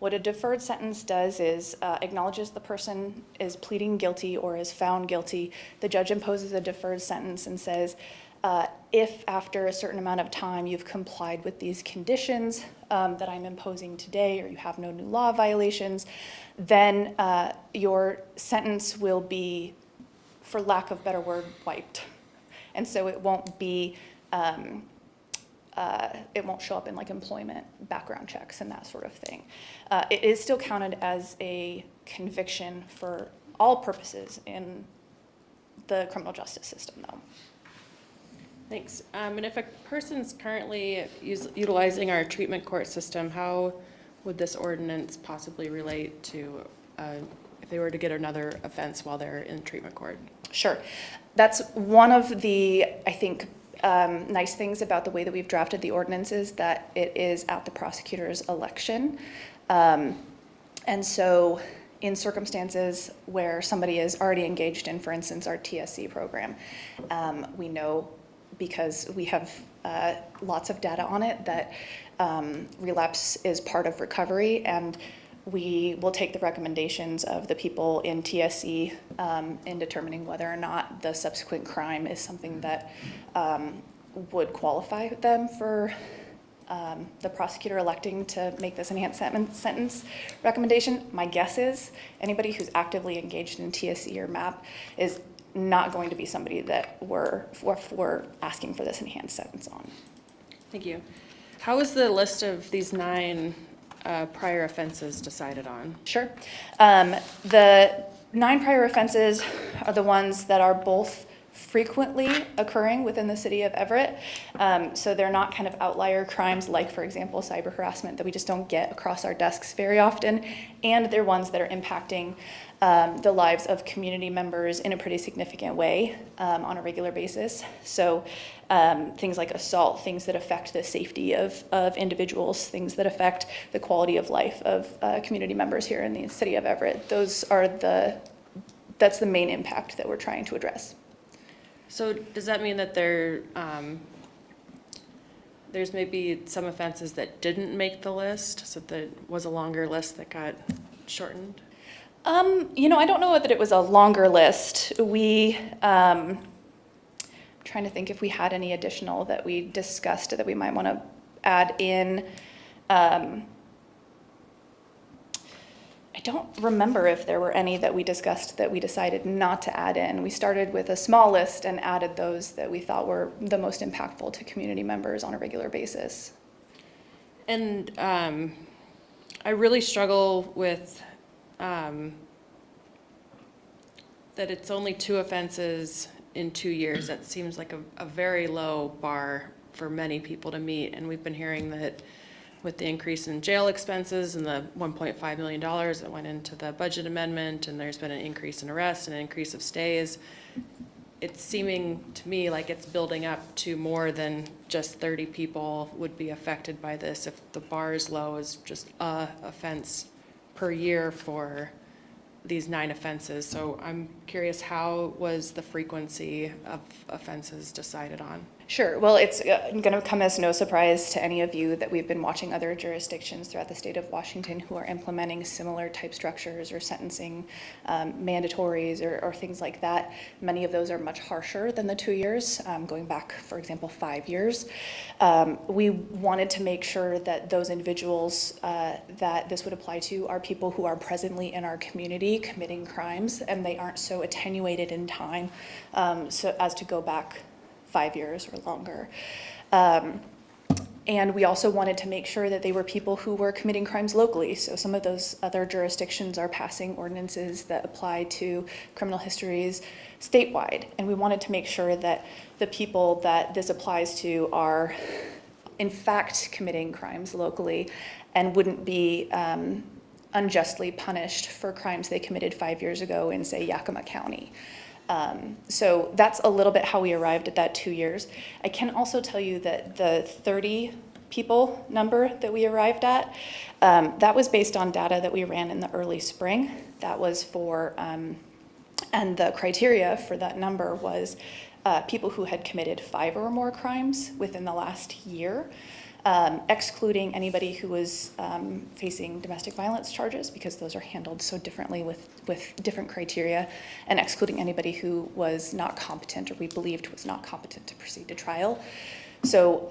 What a deferred sentence does is acknowledges the person is pleading guilty or is found guilty. The judge imposes a deferred sentence and says, if after a certain amount of time you've complied with these conditions that I'm imposing today, or you have no new law violations, then your sentence will be, for lack of a better word, wiped. And so it won't be, it won't show up in like employment background checks and that sort of thing. It is still counted as a conviction for all purposes in the criminal justice system, though. Thanks. And if a person's currently utilizing our treatment court system, how would this ordinance possibly relate to if they were to get another offense while they're in treatment court? Sure. That's one of the, I think, nice things about the way that we've drafted the ordinance is that it is at the prosecutor's election. And so in circumstances where somebody is already engaged in, for instance, our TSC program, we know because we have lots of data on it that relapse is part of recovery, and we will take the recommendations of the people in TSC in determining whether or not the subsequent crime is something that would qualify them for the prosecutor electing to make this enhanced sentence recommendation. My guess is anybody who's actively engaged in TSC or MAP is not going to be somebody that we're asking for this enhanced sentence on. Thank you. How is the list of these 9 prior offenses decided on? Sure. The 9 prior offenses are the ones that are both frequently occurring within the city of Everett. So they're not kind of outlier crimes like, for example, cyber harassment that we just don't get across our desks very often. And they're ones that are impacting the lives of community members in a pretty significant way on a regular basis. So things like assault, things that affect the safety of individuals, things that affect the quality of life of community members here in the city of Everett. That's the main impact that we're trying to address. So does that mean that there's maybe some offenses that didn't make the list, so there was a longer list that got shortened? I don't know that it was a longer list. I'm trying to think if we had any additional that we discussed that we might want to add in. I don't remember if there were any that we discussed that we decided not to add in. We started with a small list and added those that we thought were the most impactful to community members on a regular basis. And I really struggle with that it's only 2 offenses in 2 years. That seems like a very low bar for many people to meet. And we've been hearing that with the increase in jail expenses and the $1.5 million that went into the budget amendment, and there's been an increase in arrests and an increase of stays, it's seeming to me like it's building up to more than just 30 people would be affected by this if the bar is low as just a offense per year for these 9 offenses. So I'm curious, how was the frequency of offenses decided on? Sure. Well, it's going to come as no surprise to any of you that we've been watching other jurisdictions throughout the state of Washington who are implementing similar type structures or sentencing mandatories or things like that. Many of those are much harsher than the 2 years, going back, for example, 5 years. We wanted to make sure that those individuals that this would apply to are people who are presently in our community committing crimes, and they aren't so attenuated in time so as to go back 5 years or longer. And we also wanted to make sure that they were people who were committing crimes locally. So some of those other jurisdictions are passing ordinances that apply to criminal histories statewide. And we wanted to make sure that the people that this applies to are in fact committing crimes locally and wouldn't be unjustly punished for crimes they committed 5 years ago in, say, Yakima County. So that's a little bit how we arrived at that 2 years. I can also tell you that the 30 people number that we arrived at, that was based on data that we ran in the early spring. That was for, and the criteria for that number was people who had committed 5 or more crimes within the last year. Excluding anybody who was facing domestic violence charges, because those are handled so differently with different criteria, and excluding anybody who was not competent or we believed was not competent to proceed to trial. So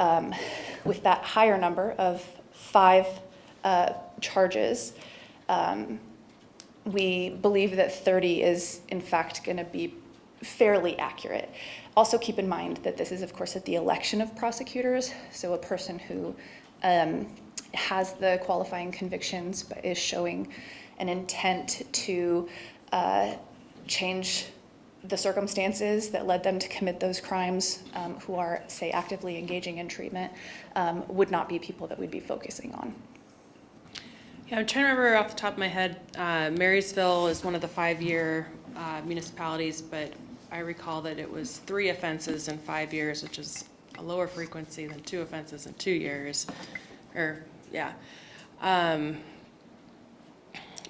with that higher number of 5 charges, we believe that 30 is in fact going to be fairly accurate. Also keep in mind that this is, of course, at the election of prosecutors. So a person who has the qualifying convictions but is showing an intent to change the circumstances that led them to commit those crimes, who are, say, actively engaging in treatment, would not be people that we'd be focusing on. Yeah, I'm trying to remember off the top of my head. Marysville is one of the 5-year municipalities, but I recall that it was 3 offenses in 5 years, which is a lower frequency than 2 offenses in 2 years. Or, yeah.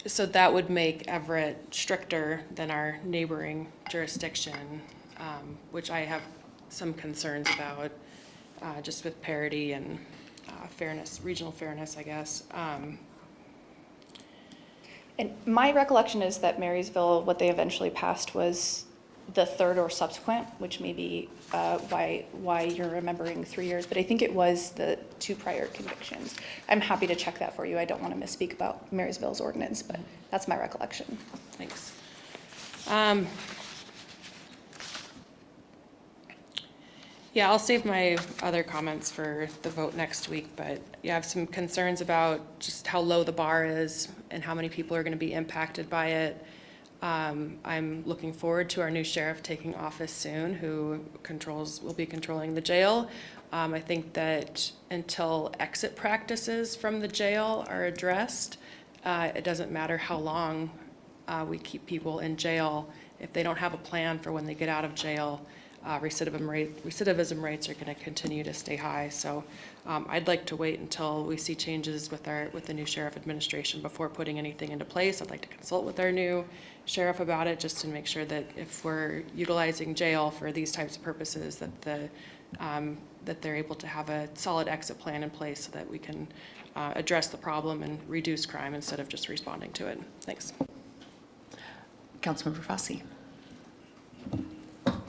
So that would make Everett stricter than our neighboring jurisdiction, which I have some concerns about, just with parity and fairness, regional fairness, I guess. And my recollection is that Marysville, what they eventually passed was the 3rd or subsequent, which may be why you're remembering 3 years, but I think it was the 2 prior convictions. I'm happy to check that for you. I don't want to misspeak about Marysville's ordinance, but that's my recollection. Thanks. Yeah, I'll save my other comments for the vote next week, but yeah, I have some concerns about just how low the bar is and how many people are going to be impacted by it. I'm looking forward to our new sheriff taking office soon, who will be controlling the jail. I think that until exit practices from the jail are addressed, it doesn't matter how long we keep people in jail. If they don't have a plan for when they get out of jail, recidivism rates are going to continue to stay high. So I'd like to wait until we see changes with the new sheriff administration before putting anything into place. I'd like to consult with our new sheriff about it, just to make sure that if we're utilizing jail for these types of purposes, that they're able to have a solid exit plan in place so that we can address the problem and reduce crime instead of just responding to it. Thanks. Councilmember Fossey.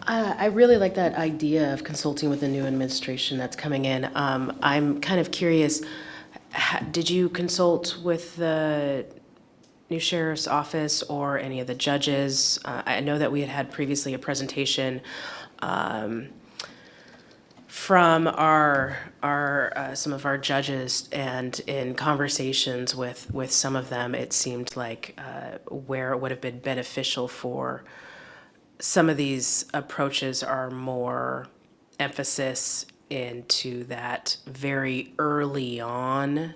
I really like that idea of consulting with the new administration that's coming in. I'm kind of curious, did you consult with the new sheriff's office or any of the judges? I know that we had previously a presentation from some of our judges, and in conversations with some of them, it seemed like where it would have been beneficial for some of these approaches are more emphasis into that very early on,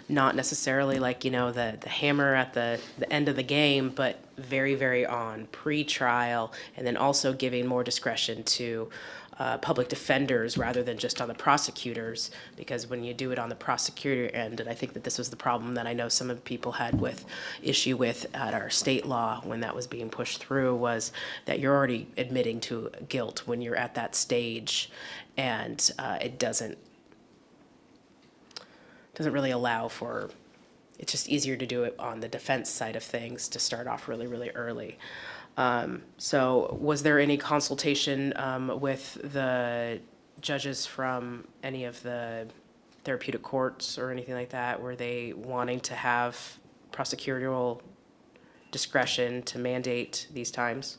not necessarily like, the hammer at the end of the game, but very, very on pre-trial, and then also giving more discretion to public defenders rather than just on the prosecutors, because when you do it on the prosecutor end, and I think that this was the problem that I know some of the people had issue with at our state law when that was being pushed through, was that you're already admitting to guilt when you're at that stage, and it doesn't really allow for, it's just easier to do it on the defense side of things to start off really, really early. So was there any consultation with the judges from any of the therapeutic courts or anything like that? Were they wanting to have prosecutorial discretion to mandate these times?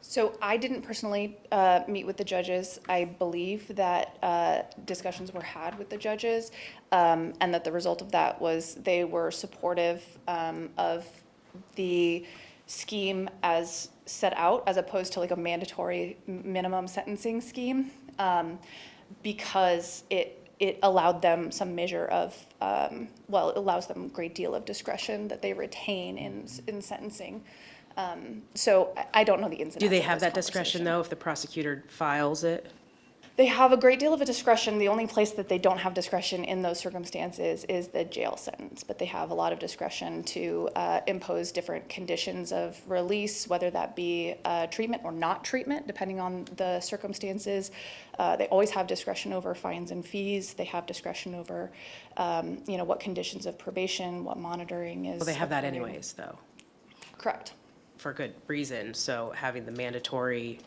So I didn't personally meet with the judges. I believe that discussions were had with the judges, and that the result of that was they were supportive of the scheme as set out, as opposed to like a mandatory minimum sentencing scheme, because it allowed them some measure of, it allows them a great deal of discretion that they retain in sentencing. So I don't know the ins and outs. Do they of have this that discretion, though, if the prosecutor files it? They have a great deal of a discretion. The only place that they don't have discretion in those circumstances is the jail sentence, but they have a lot of discretion to impose different conditions of release, whether that be treatment or not treatment, depending on the circumstances. They always have discretion over fines and fees. They have discretion over, what conditions of probation, what monitoring is. Well, they have that occurring. anyways, though. Correct. For good reason. So having the mandatory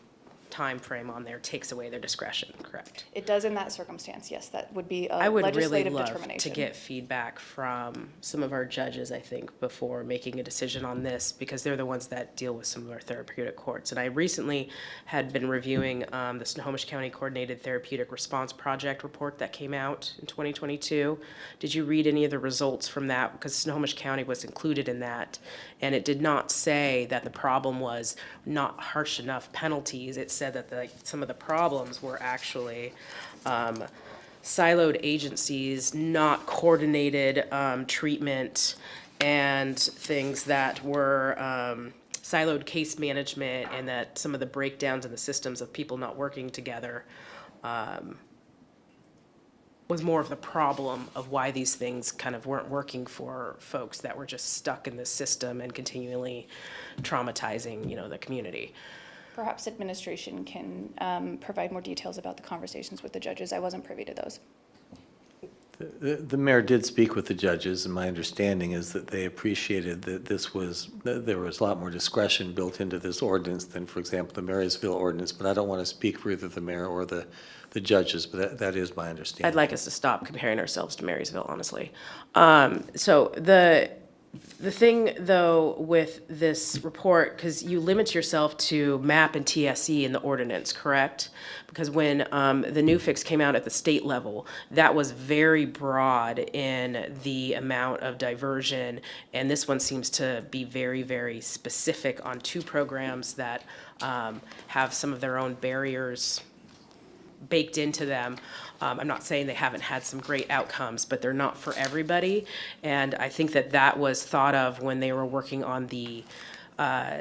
time frame on there takes away their discretion, correct? It does in that circumstance, yes. That would be I a would really legislative love determination. to get feedback from some of our judges, I think, before making a decision on this, because they're the ones that deal with some of our therapeutic courts. And I recently had been reviewing the Snohomish County Coordinated Therapeutic Response Project report that came out in 2022. Did you read any of the results from that? Because Snohomish County was included in that, and it did not say that the problem was not harsh enough penalties. It said that some of the problems were actually siloed agencies, not coordinated treatment, and things that were siloed case management, and that some of the breakdowns in the systems of people not working together was more of the problem of why these things kind of weren't working for folks that were just stuck in this system and continually traumatizing, the community. Perhaps administration can provide more details about the conversations with the judges. I wasn't privy to those. The mayor did speak with the judges, and my understanding is that they appreciated that there was a lot more discretion built into this ordinance than, for example, the Marysville ordinance, but I don't want to speak for either the mayor or the judges, but that is my understanding. I'd like us to stop comparing ourselves to Marysville, honestly. So the thing, though, with this report, because you limit yourself to MAP and TSE in the ordinance, correct? Because when the new fix came out at the state level, that was very broad in the amount of diversion, and this one seems to be very, very specific on two programs that have some of their own barriers baked into them. I'm not saying they haven't had some great outcomes, but they're not for everybody. And I think that was thought of when they were working on the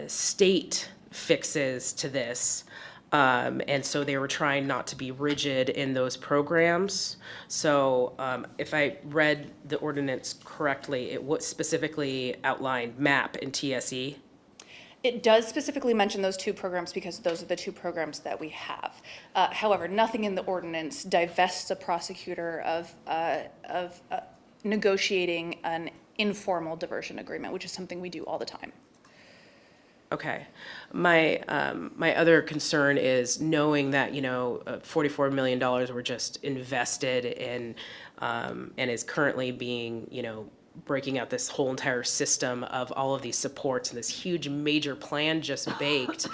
state fixes to this. And so they were trying not to be rigid in those programs. So if I read the ordinance correctly, it would specifically outline MAP and TSE. It does specifically mention those two programs because those are the two programs that we have. However, nothing in the ordinance divests a prosecutor of negotiating an informal diversion agreement, which is something we do all the time. Okay. My other concern is knowing that, $44 million were just invested in, and is currently being, breaking out this whole entire system of all of these supports and this huge major plan just baked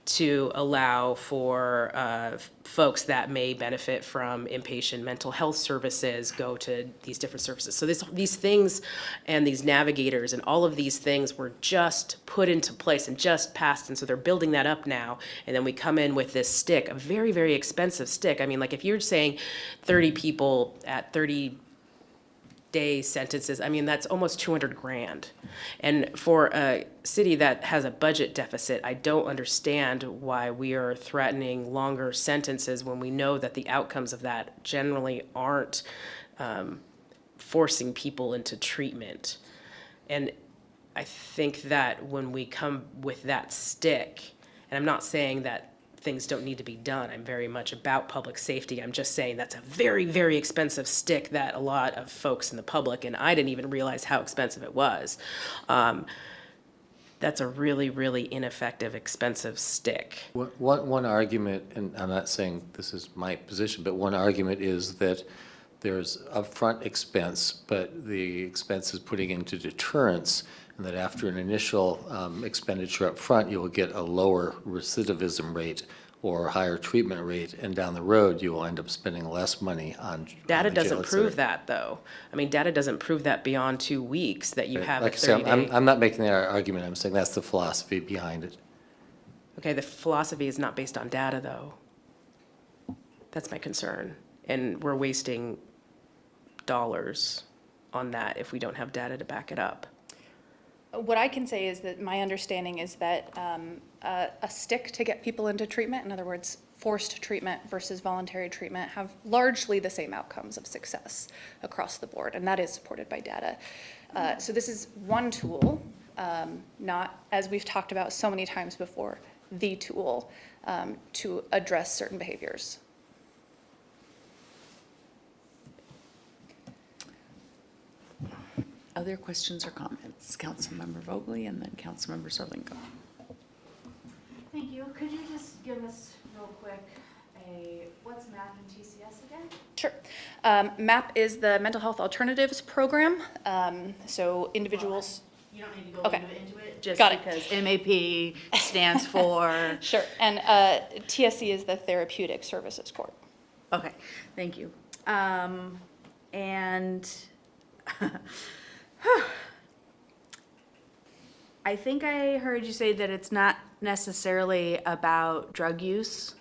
to allow for folks that may benefit from inpatient mental health services go to these different services. So these things and these navigators and all of these things were just put into place and just passed, and so they're building that up now. And then we come in with this stick, a very, very expensive stick. I mean, like if you're saying 30 people at 30-day sentences, I mean, that's almost 200 grand. And for a city that has a budget deficit, I don't understand why we are threatening longer sentences when we know that the outcomes of that generally aren't forcing people into treatment. And I think that when we come with that stick, and I'm not saying that things don't need to be done. I'm very much about public safety. I'm just saying that's a very, very expensive stick that a lot of folks in the public, and I didn't even realize how expensive it was. That's a really, really ineffective, expensive stick. One argument, and I'm not saying this is my position, but one argument is that there's upfront expense, but the expense is putting into deterrence, and that after an initial expenditure up front, you will get a lower recidivism rate or a higher treatment rate, and down the road, you will end up spending less money on Data the jail, doesn't et cetera. prove that, though. I mean, data doesn't prove that beyond 2 weeks that you have a Like I said, 30-day. I'm not making that argument. I'm saying that's the philosophy behind it. Okay, the philosophy is not based on data, though. That's my concern. And we're wasting dollars on that if we don't have data to back it up. What I can say is that my understanding is that a stick to get people into treatment, in other words, forced treatment versus voluntary treatment, have largely the same outcomes of success across the board, and that is supported by data. So this is one tool, not, as we've talked about so many times before, the tool to address certain behaviors. Other questions or comments? Councilmember Vogely and then Councilmember Zorlingo. Thank you. Could you just give us real quick what's MAP and TCS again? Sure. MAP is the Mental Health Alternatives Program. So individuals. You don't need to go Okay. into it, just Got it. because MAP stands for. Sure. And TSC is the Therapeutic Services Court. Okay, thank you. And I think I heard you say that it's not necessarily about drug use.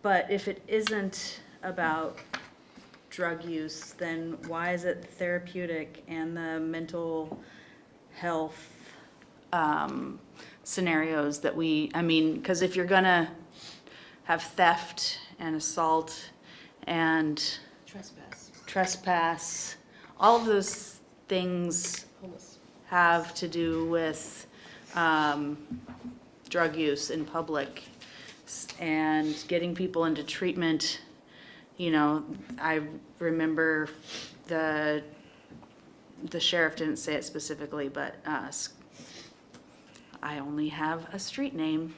But if it isn't about drug use, then why is it therapeutic and the mental health scenarios that because if you're gonna have theft and assault and trespass, all of those things have to do with drug use in public and getting people into treatment. I remember the sheriff didn't say it specifically, but I only have a street name.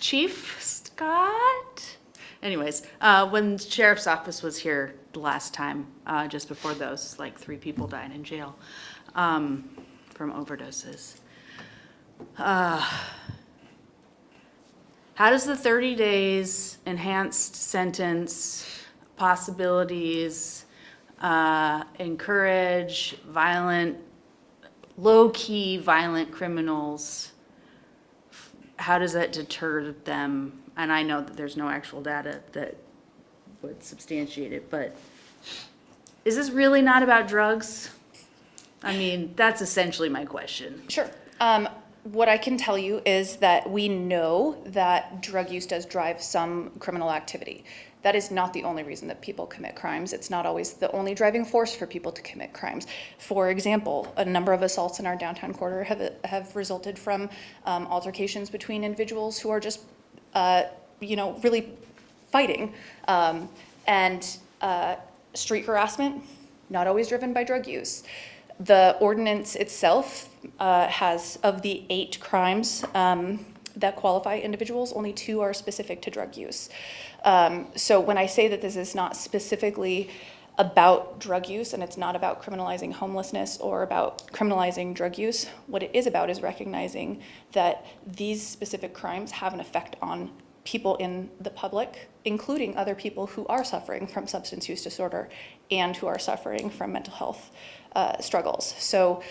Chief Scott? Anyways, when sheriff's office was here the last time, just before those, like 3 people died in jail from overdoses. How does the 30 days enhanced sentence possibilities encourage low-key violent criminals? How does that deter them? And I know that there's no actual data that would substantiate it, but is this really not about drugs? That's essentially my question. Sure. What I can tell you is that we know that drug use does drive some criminal activity. That is not the only reason that people commit crimes. It's not always the only driving force for people to commit crimes. For example, a number of assaults in our downtown quarter have resulted from altercations between individuals who are just, really fighting. And street harassment, not always driven by drug use. The ordinance itself has, of the 8 crimes that qualify individuals, only 2 are specific to drug use. So when I say that this is not specifically about drug use and it's not about criminalizing homelessness or about criminalizing drug use, what it is about is recognizing that these specific crimes have an effect on people in the public, including other people who are suffering from substance use disorder and who are suffering from mental health struggles. So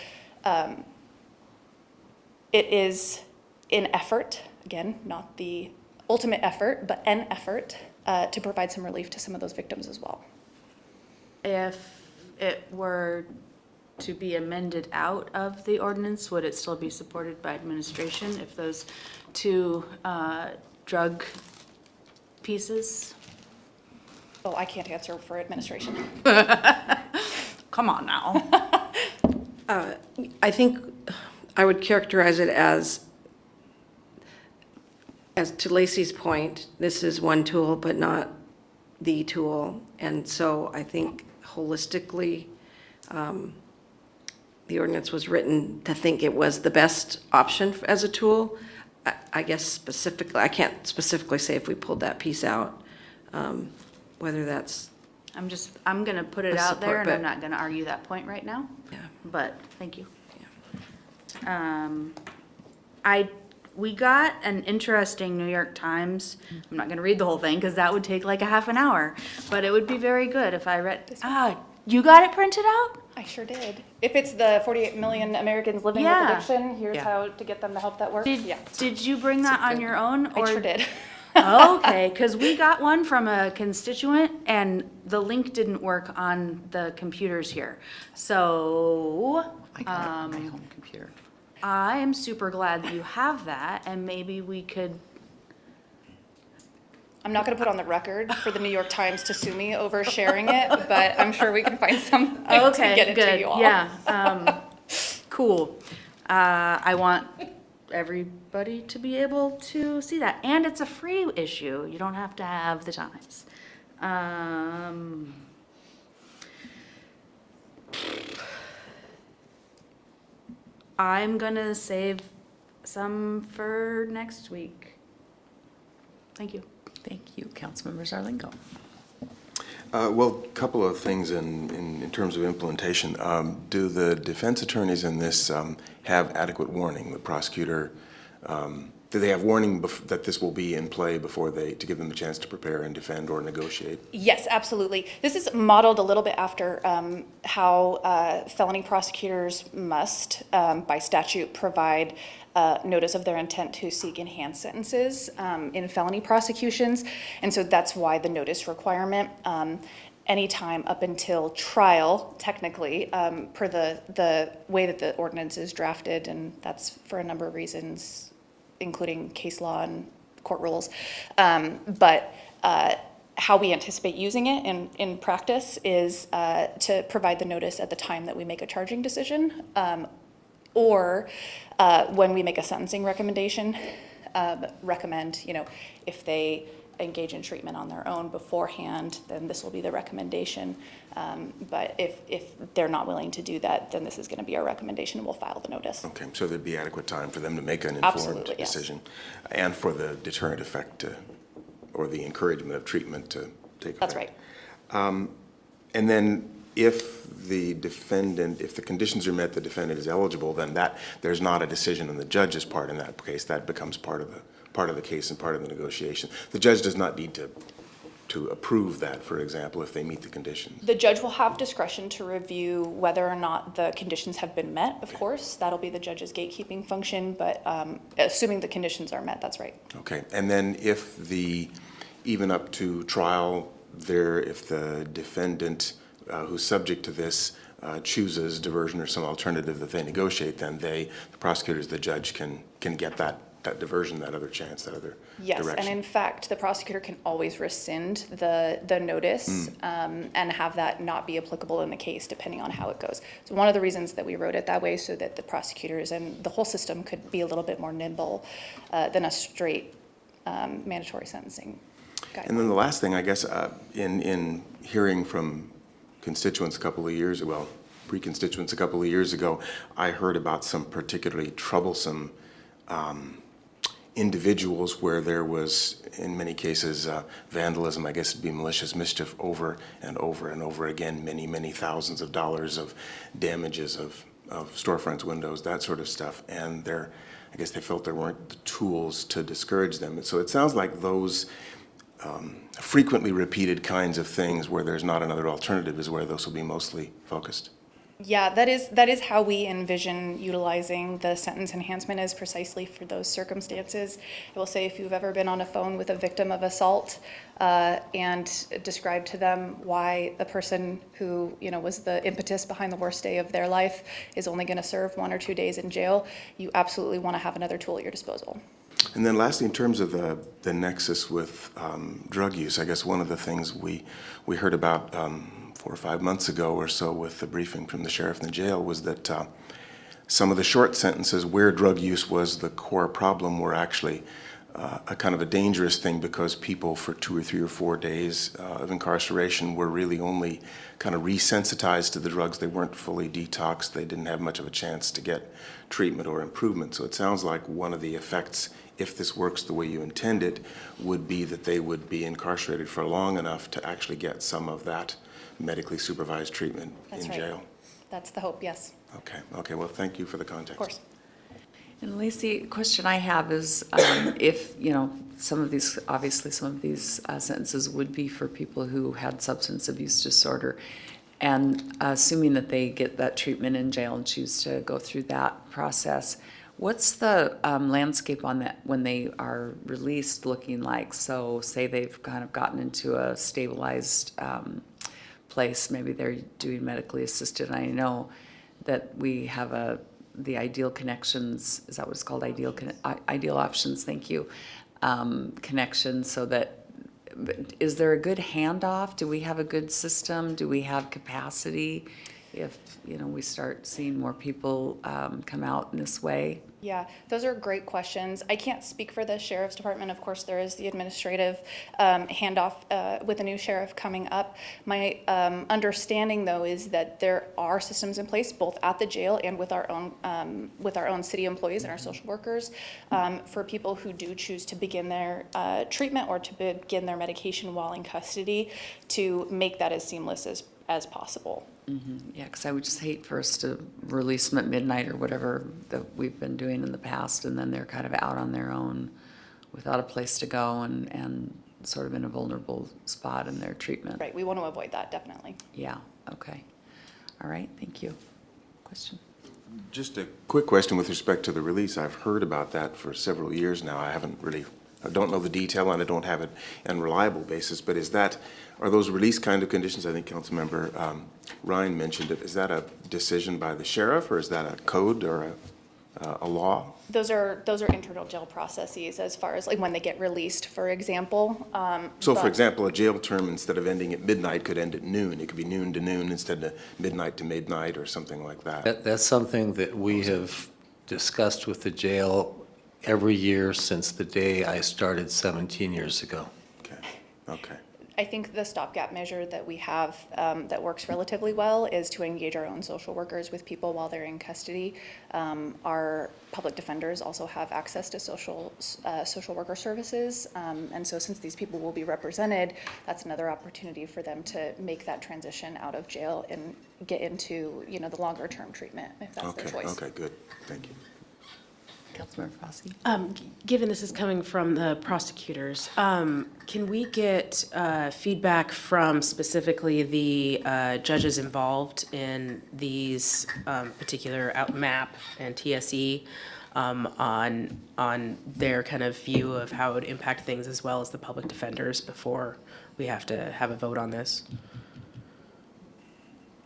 it is an effort, again, not the ultimate effort, but an effort to provide some relief to some of those victims as well. If it were to be amended out of the ordinance, would it still be supported by administration if those 2 drug pieces? Oh, I can't answer for administration. Come on now. I think I would characterize it as to Lacey's point, this is one tool, but not the tool. And so I think holistically, the ordinance was written to think it was the best option as a tool. I guess specifically, I can't specifically say if we pulled that piece out, whether that's. I'm gonna put it out there and but- I'm not gonna argue that point right now. Yeah. But, thank you. We got an interesting New York Times, I'm not gonna read the whole thing, because that would take like a half an hour, but it would be very good if I read, you got it printed out? I sure did. If it's the 48 million Americans living with Yeah. addiction, here's how to get them the help that works. Did you bring that on your own? I sure did. Okay, because we got one from a constituent and the link didn't work on the computers here. So, I got it on my home computer. I am super glad that you have that and maybe we could. I'm not going to put on the record for the New York Times to sue me over sharing it, but I'm sure we can find something to get it to you all. Yeah, cool. I want everybody to be able to see that. And it's a free issue. You don't have to have the Times. I'm gonna save some for next week. Thank you. Thank you, Councilmember Zarlingo. Well, a couple of things in terms of implementation. Do the defense attorneys in this have adequate warning? The prosecutor do they have warning that this will be in play before to give them a chance to prepare and defend or negotiate? Yes, absolutely. This is modeled a little bit after how felony prosecutors must, by statute, provide notice of their intent to seek enhanced sentences in felony prosecutions. And so that's why the notice requirement. Anytime up until trial, technically, per the way that the ordinance is drafted, and that's for a number of reasons, including case law and court rules. But how we anticipate using it in practice is to provide the notice at the time that we make a charging decision, or when we make a sentencing recommendation, recommend, if they engage in treatment on their own beforehand, then this will be the recommendation. But if they're not willing to do that, then this is going to be our recommendation, and we'll file the notice. Okay, so there'd be adequate time for them to make an informed Absolutely, yes. decision, and for the deterrent effect or the encouragement of treatment to take effect. That's right. And then if the conditions are met, the defendant is eligible, then there's not a decision on the judge's part in that case. That becomes part of the case and part of the negotiation. The judge does not need to approve that, for example, if they meet the conditions. The judge will have discretion to review whether or not the conditions have been met, of course. That'll be the judge's gatekeeping function, but assuming the conditions are met, that's right. Okay, and then if even up to trial, if the defendant who's subject to this chooses diversion or some alternative that they negotiate, then the prosecutors, the judge can get that diversion, that other chance, that other Yes, direction. and in fact, the prosecutor can always rescind the notice and have that not be applicable in the case, depending on how it goes. So one of the reasons that we wrote it that way, so that the prosecutors and the whole system could be a little bit more nimble than a straight mandatory sentencing guideline. And then the last thing, I guess, in hearing from constituents pre-constituents a couple of years ago, I heard about some particularly troublesome individuals where there was, in many cases, vandalism, I guess it'd be malicious mischief, over and over and over again, many, many thousands of dollars of damages of storefronts, windows, that sort of stuff. And I guess they felt there weren't the tools to discourage them. And so it sounds like those frequently repeated kinds of things where there's not another alternative is where those will be mostly focused. Yeah, that is how we envision utilizing the sentence enhancement, is precisely for those circumstances. I will say, if you've ever been on a phone with a victim of assault and described to them why the person who was the impetus behind the worst day of their life is only going to serve 1 or 2 days in jail, you absolutely want to have another tool at your disposal. And then lastly, in terms of the nexus with drug use, I guess one of the things we heard about 4 or 5 months ago or so with the briefing from the sheriff in the jail was that some of the short sentences where drug use was the core problem were actually a kind of a dangerous thing, because people for 2 or 3 or 4 days of incarceration were really only kind of resensitized to the drugs. They weren't fully detoxed. They didn't have much of a chance to get treatment or improvement. So it sounds like one of the effects, if this works the way you intend it, would be that they would be incarcerated for long enough to actually get some of that medically supervised treatment in jail. That's the hope, yes. Okay, well, thank you for the context. Of course. And Lacey, question I have is if, some of these sentences would be for people who had substance abuse disorder, and assuming that they get that treatment in jail and choose to go through that process, what's the landscape on that when they are released looking like? So say they've kind of gotten into a stabilized place, maybe they're doing medically assisted. I know that we have the Ideal Connections, is that what it's called? Ideal Options, thank you, connection, so that, is there a good handoff? Do we have a good system? Do we have capacity if, we start seeing more people come out in this way? Yeah, those are great questions. I can't speak for the sheriff's department. Of course, there is the administrative handoff with the new sheriff coming up. My understanding, though, is that there are systems in place, both at the jail and with our own city employees and our social workers, for people who do choose to begin their treatment or to begin their medication while in custody, to make that as seamless as possible. Yeah, because I would just hate for us to release them at midnight or whatever that we've been doing in the past, and then they're kind of out on their own without a place to go and sort of in a vulnerable spot in their treatment. Right, we want to avoid that, definitely. Yeah, okay. All right, thank you. Question? Just a quick question with respect to the release. I've heard about that for several years now. I don't know the detail and I don't have it on a reliable basis, but are those release kind of conditions? I think Councilmember Ryan mentioned it. Is that a decision by the sheriff, or is that a code or a law? Those are internal jail processes as far as like when they get released, for example. So, for but- example, a jail term, instead of ending at midnight, could end at noon. It could be noon to noon instead of midnight to midnight or something like that. That's something that we have discussed with the jail every year since the day I started 17 years ago. Okay. I think the stopgap measure that we have that works relatively well is to engage our own social workers with people while they're in custody. Our public defenders also have access to social worker services. And so since these people will be represented, that's another opportunity for them to make that transition out of jail and get into, the longer term treatment if that's their choice. Okay, good. Thank you. Councilmember Fosse? Given this is coming from the prosecutors, can we get feedback from specifically the judges involved in these particular MAP and TSE on their kind of view of how it would impact things, as well as the public defenders, before we have to have a vote on this?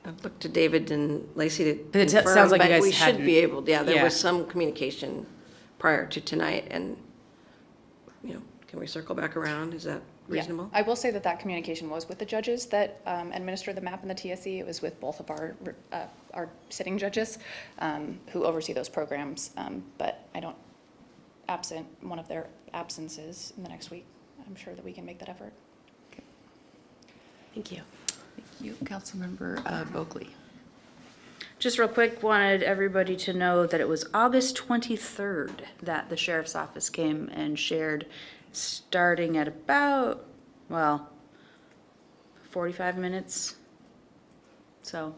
I've looked to David and Lacey to But it confirm, sounds like you but guys we should hadn't- be able, there Yeah. was some communication prior to tonight, and, can we circle back around? Is that reasonable? Yeah. I will say that communication was with the judges that administer the MAP and the TSE. It was with both of our sitting judges who oversee those programs. But I don't, absent one of their absences in the next week, I'm sure that we can make that effort. Thank you. Thank you. Councilmember Bogley? Just real quick, wanted everybody to know that it was August 23rd that the sheriff's office came and shared, starting at about, 45 minutes. So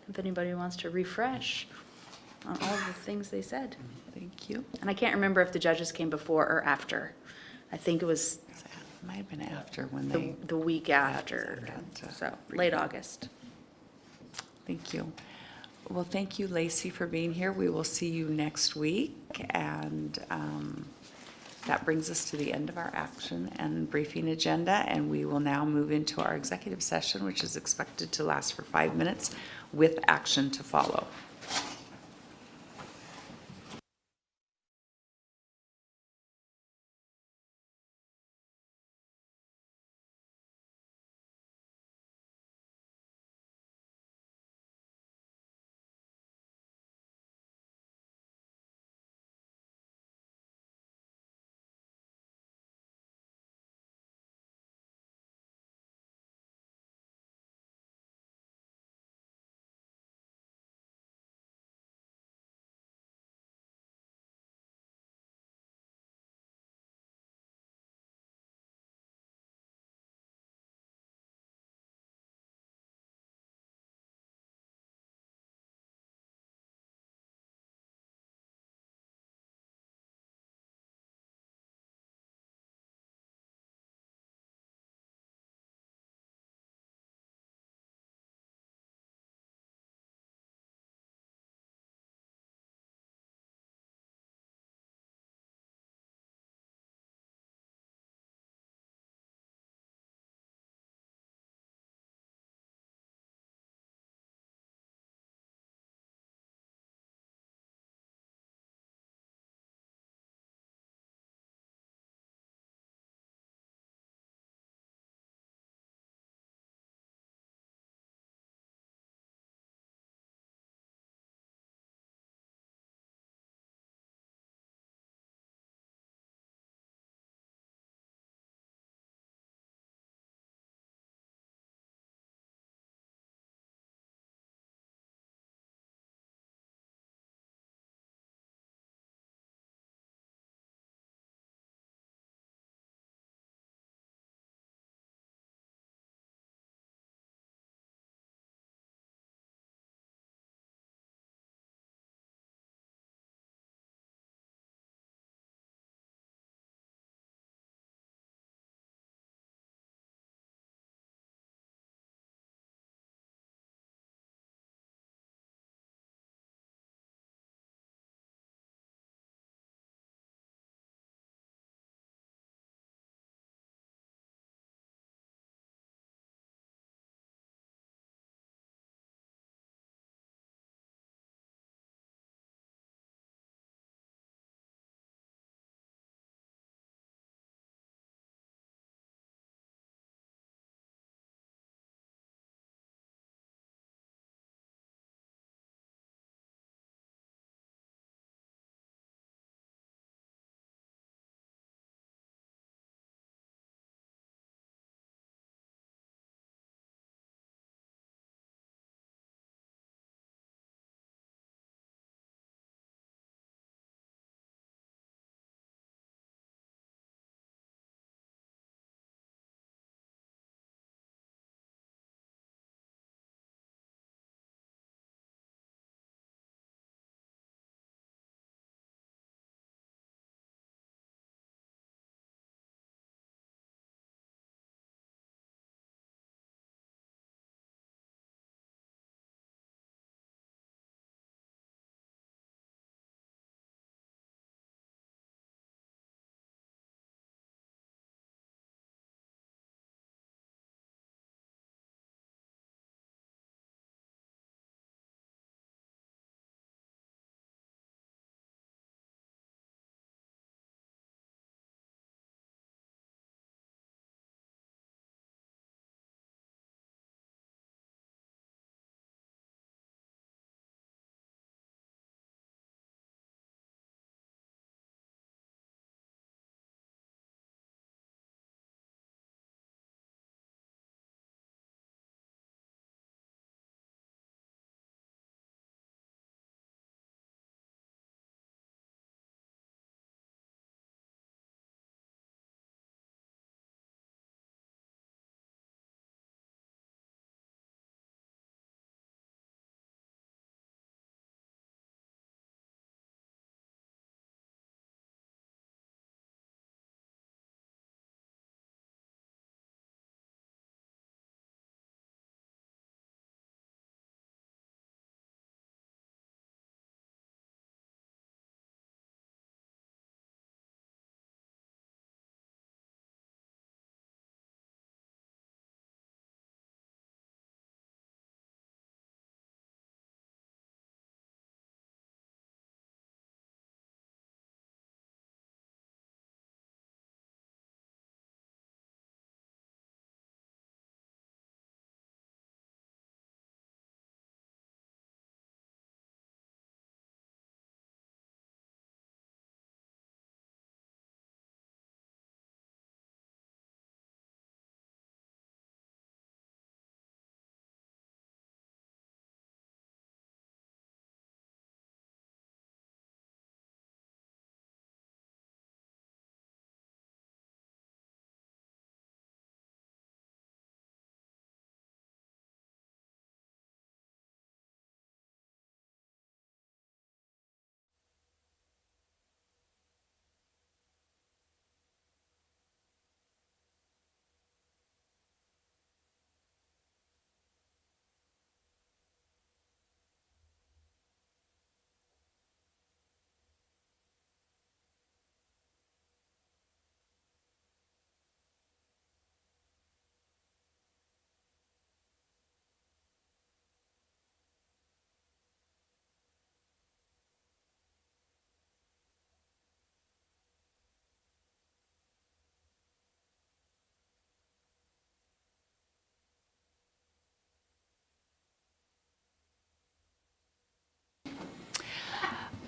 if anybody wants to refresh on all the things they said. Thank you. And I can't remember if the judges came before or after. I think it was Might have been after when they. the week after, so late August. Thank you. Well, thank you, Lacey, for being here. We will see you next week. And that brings us to the end of our action and briefing agenda. And we will now move into our executive session, which is expected to last for 5 minutes with action to follow.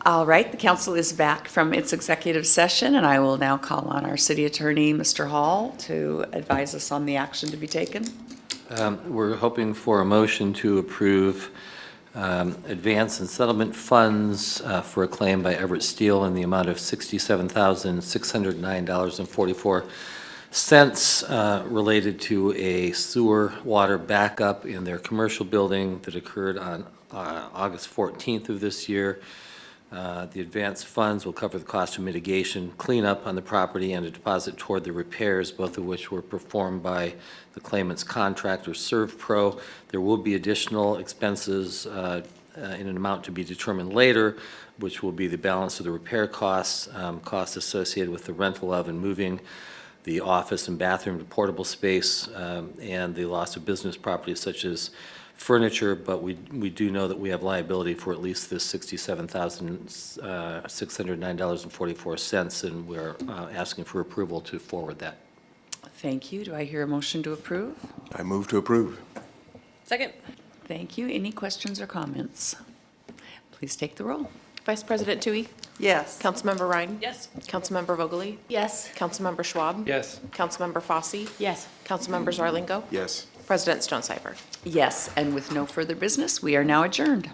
All right, the council is back from its executive session, and I will now call on our city attorney, Mr. Hall, to advise us on the action to be taken. We're hoping for a motion to approve advance and settlement funds for a claim by Everett Steel in the amount of $67,609.44 related to a sewer water backup in their commercial building that occurred on August 14th of this year. The advanced funds will cover the cost of mitigation, cleanup on the property, and a deposit toward the repairs, both of which were performed by the claimant's contractor, ServPro. There will be additional expenses in an amount to be determined later, which will be the balance of the repair costs, costs associated with the rental of and moving the office and bathroom to portable space, and the loss of business property such as furniture, but we do know that we have liability for at least this $67,609.44, and we're asking for approval to forward that. Thank you. Do I hear a motion to approve? I move to approve. Second. Thank you. Any questions or comments? Please take the roll. Vice President Tui? Yes. Councilmember Ryan? Yes. Councilmember Vogely? Yes. Councilmember Schwab? Yes. Councilmember Fosse? Yes. Councilmember Zarlingo? Yes. President Stonecipher? Yes, and with no further business, we are now adjourned.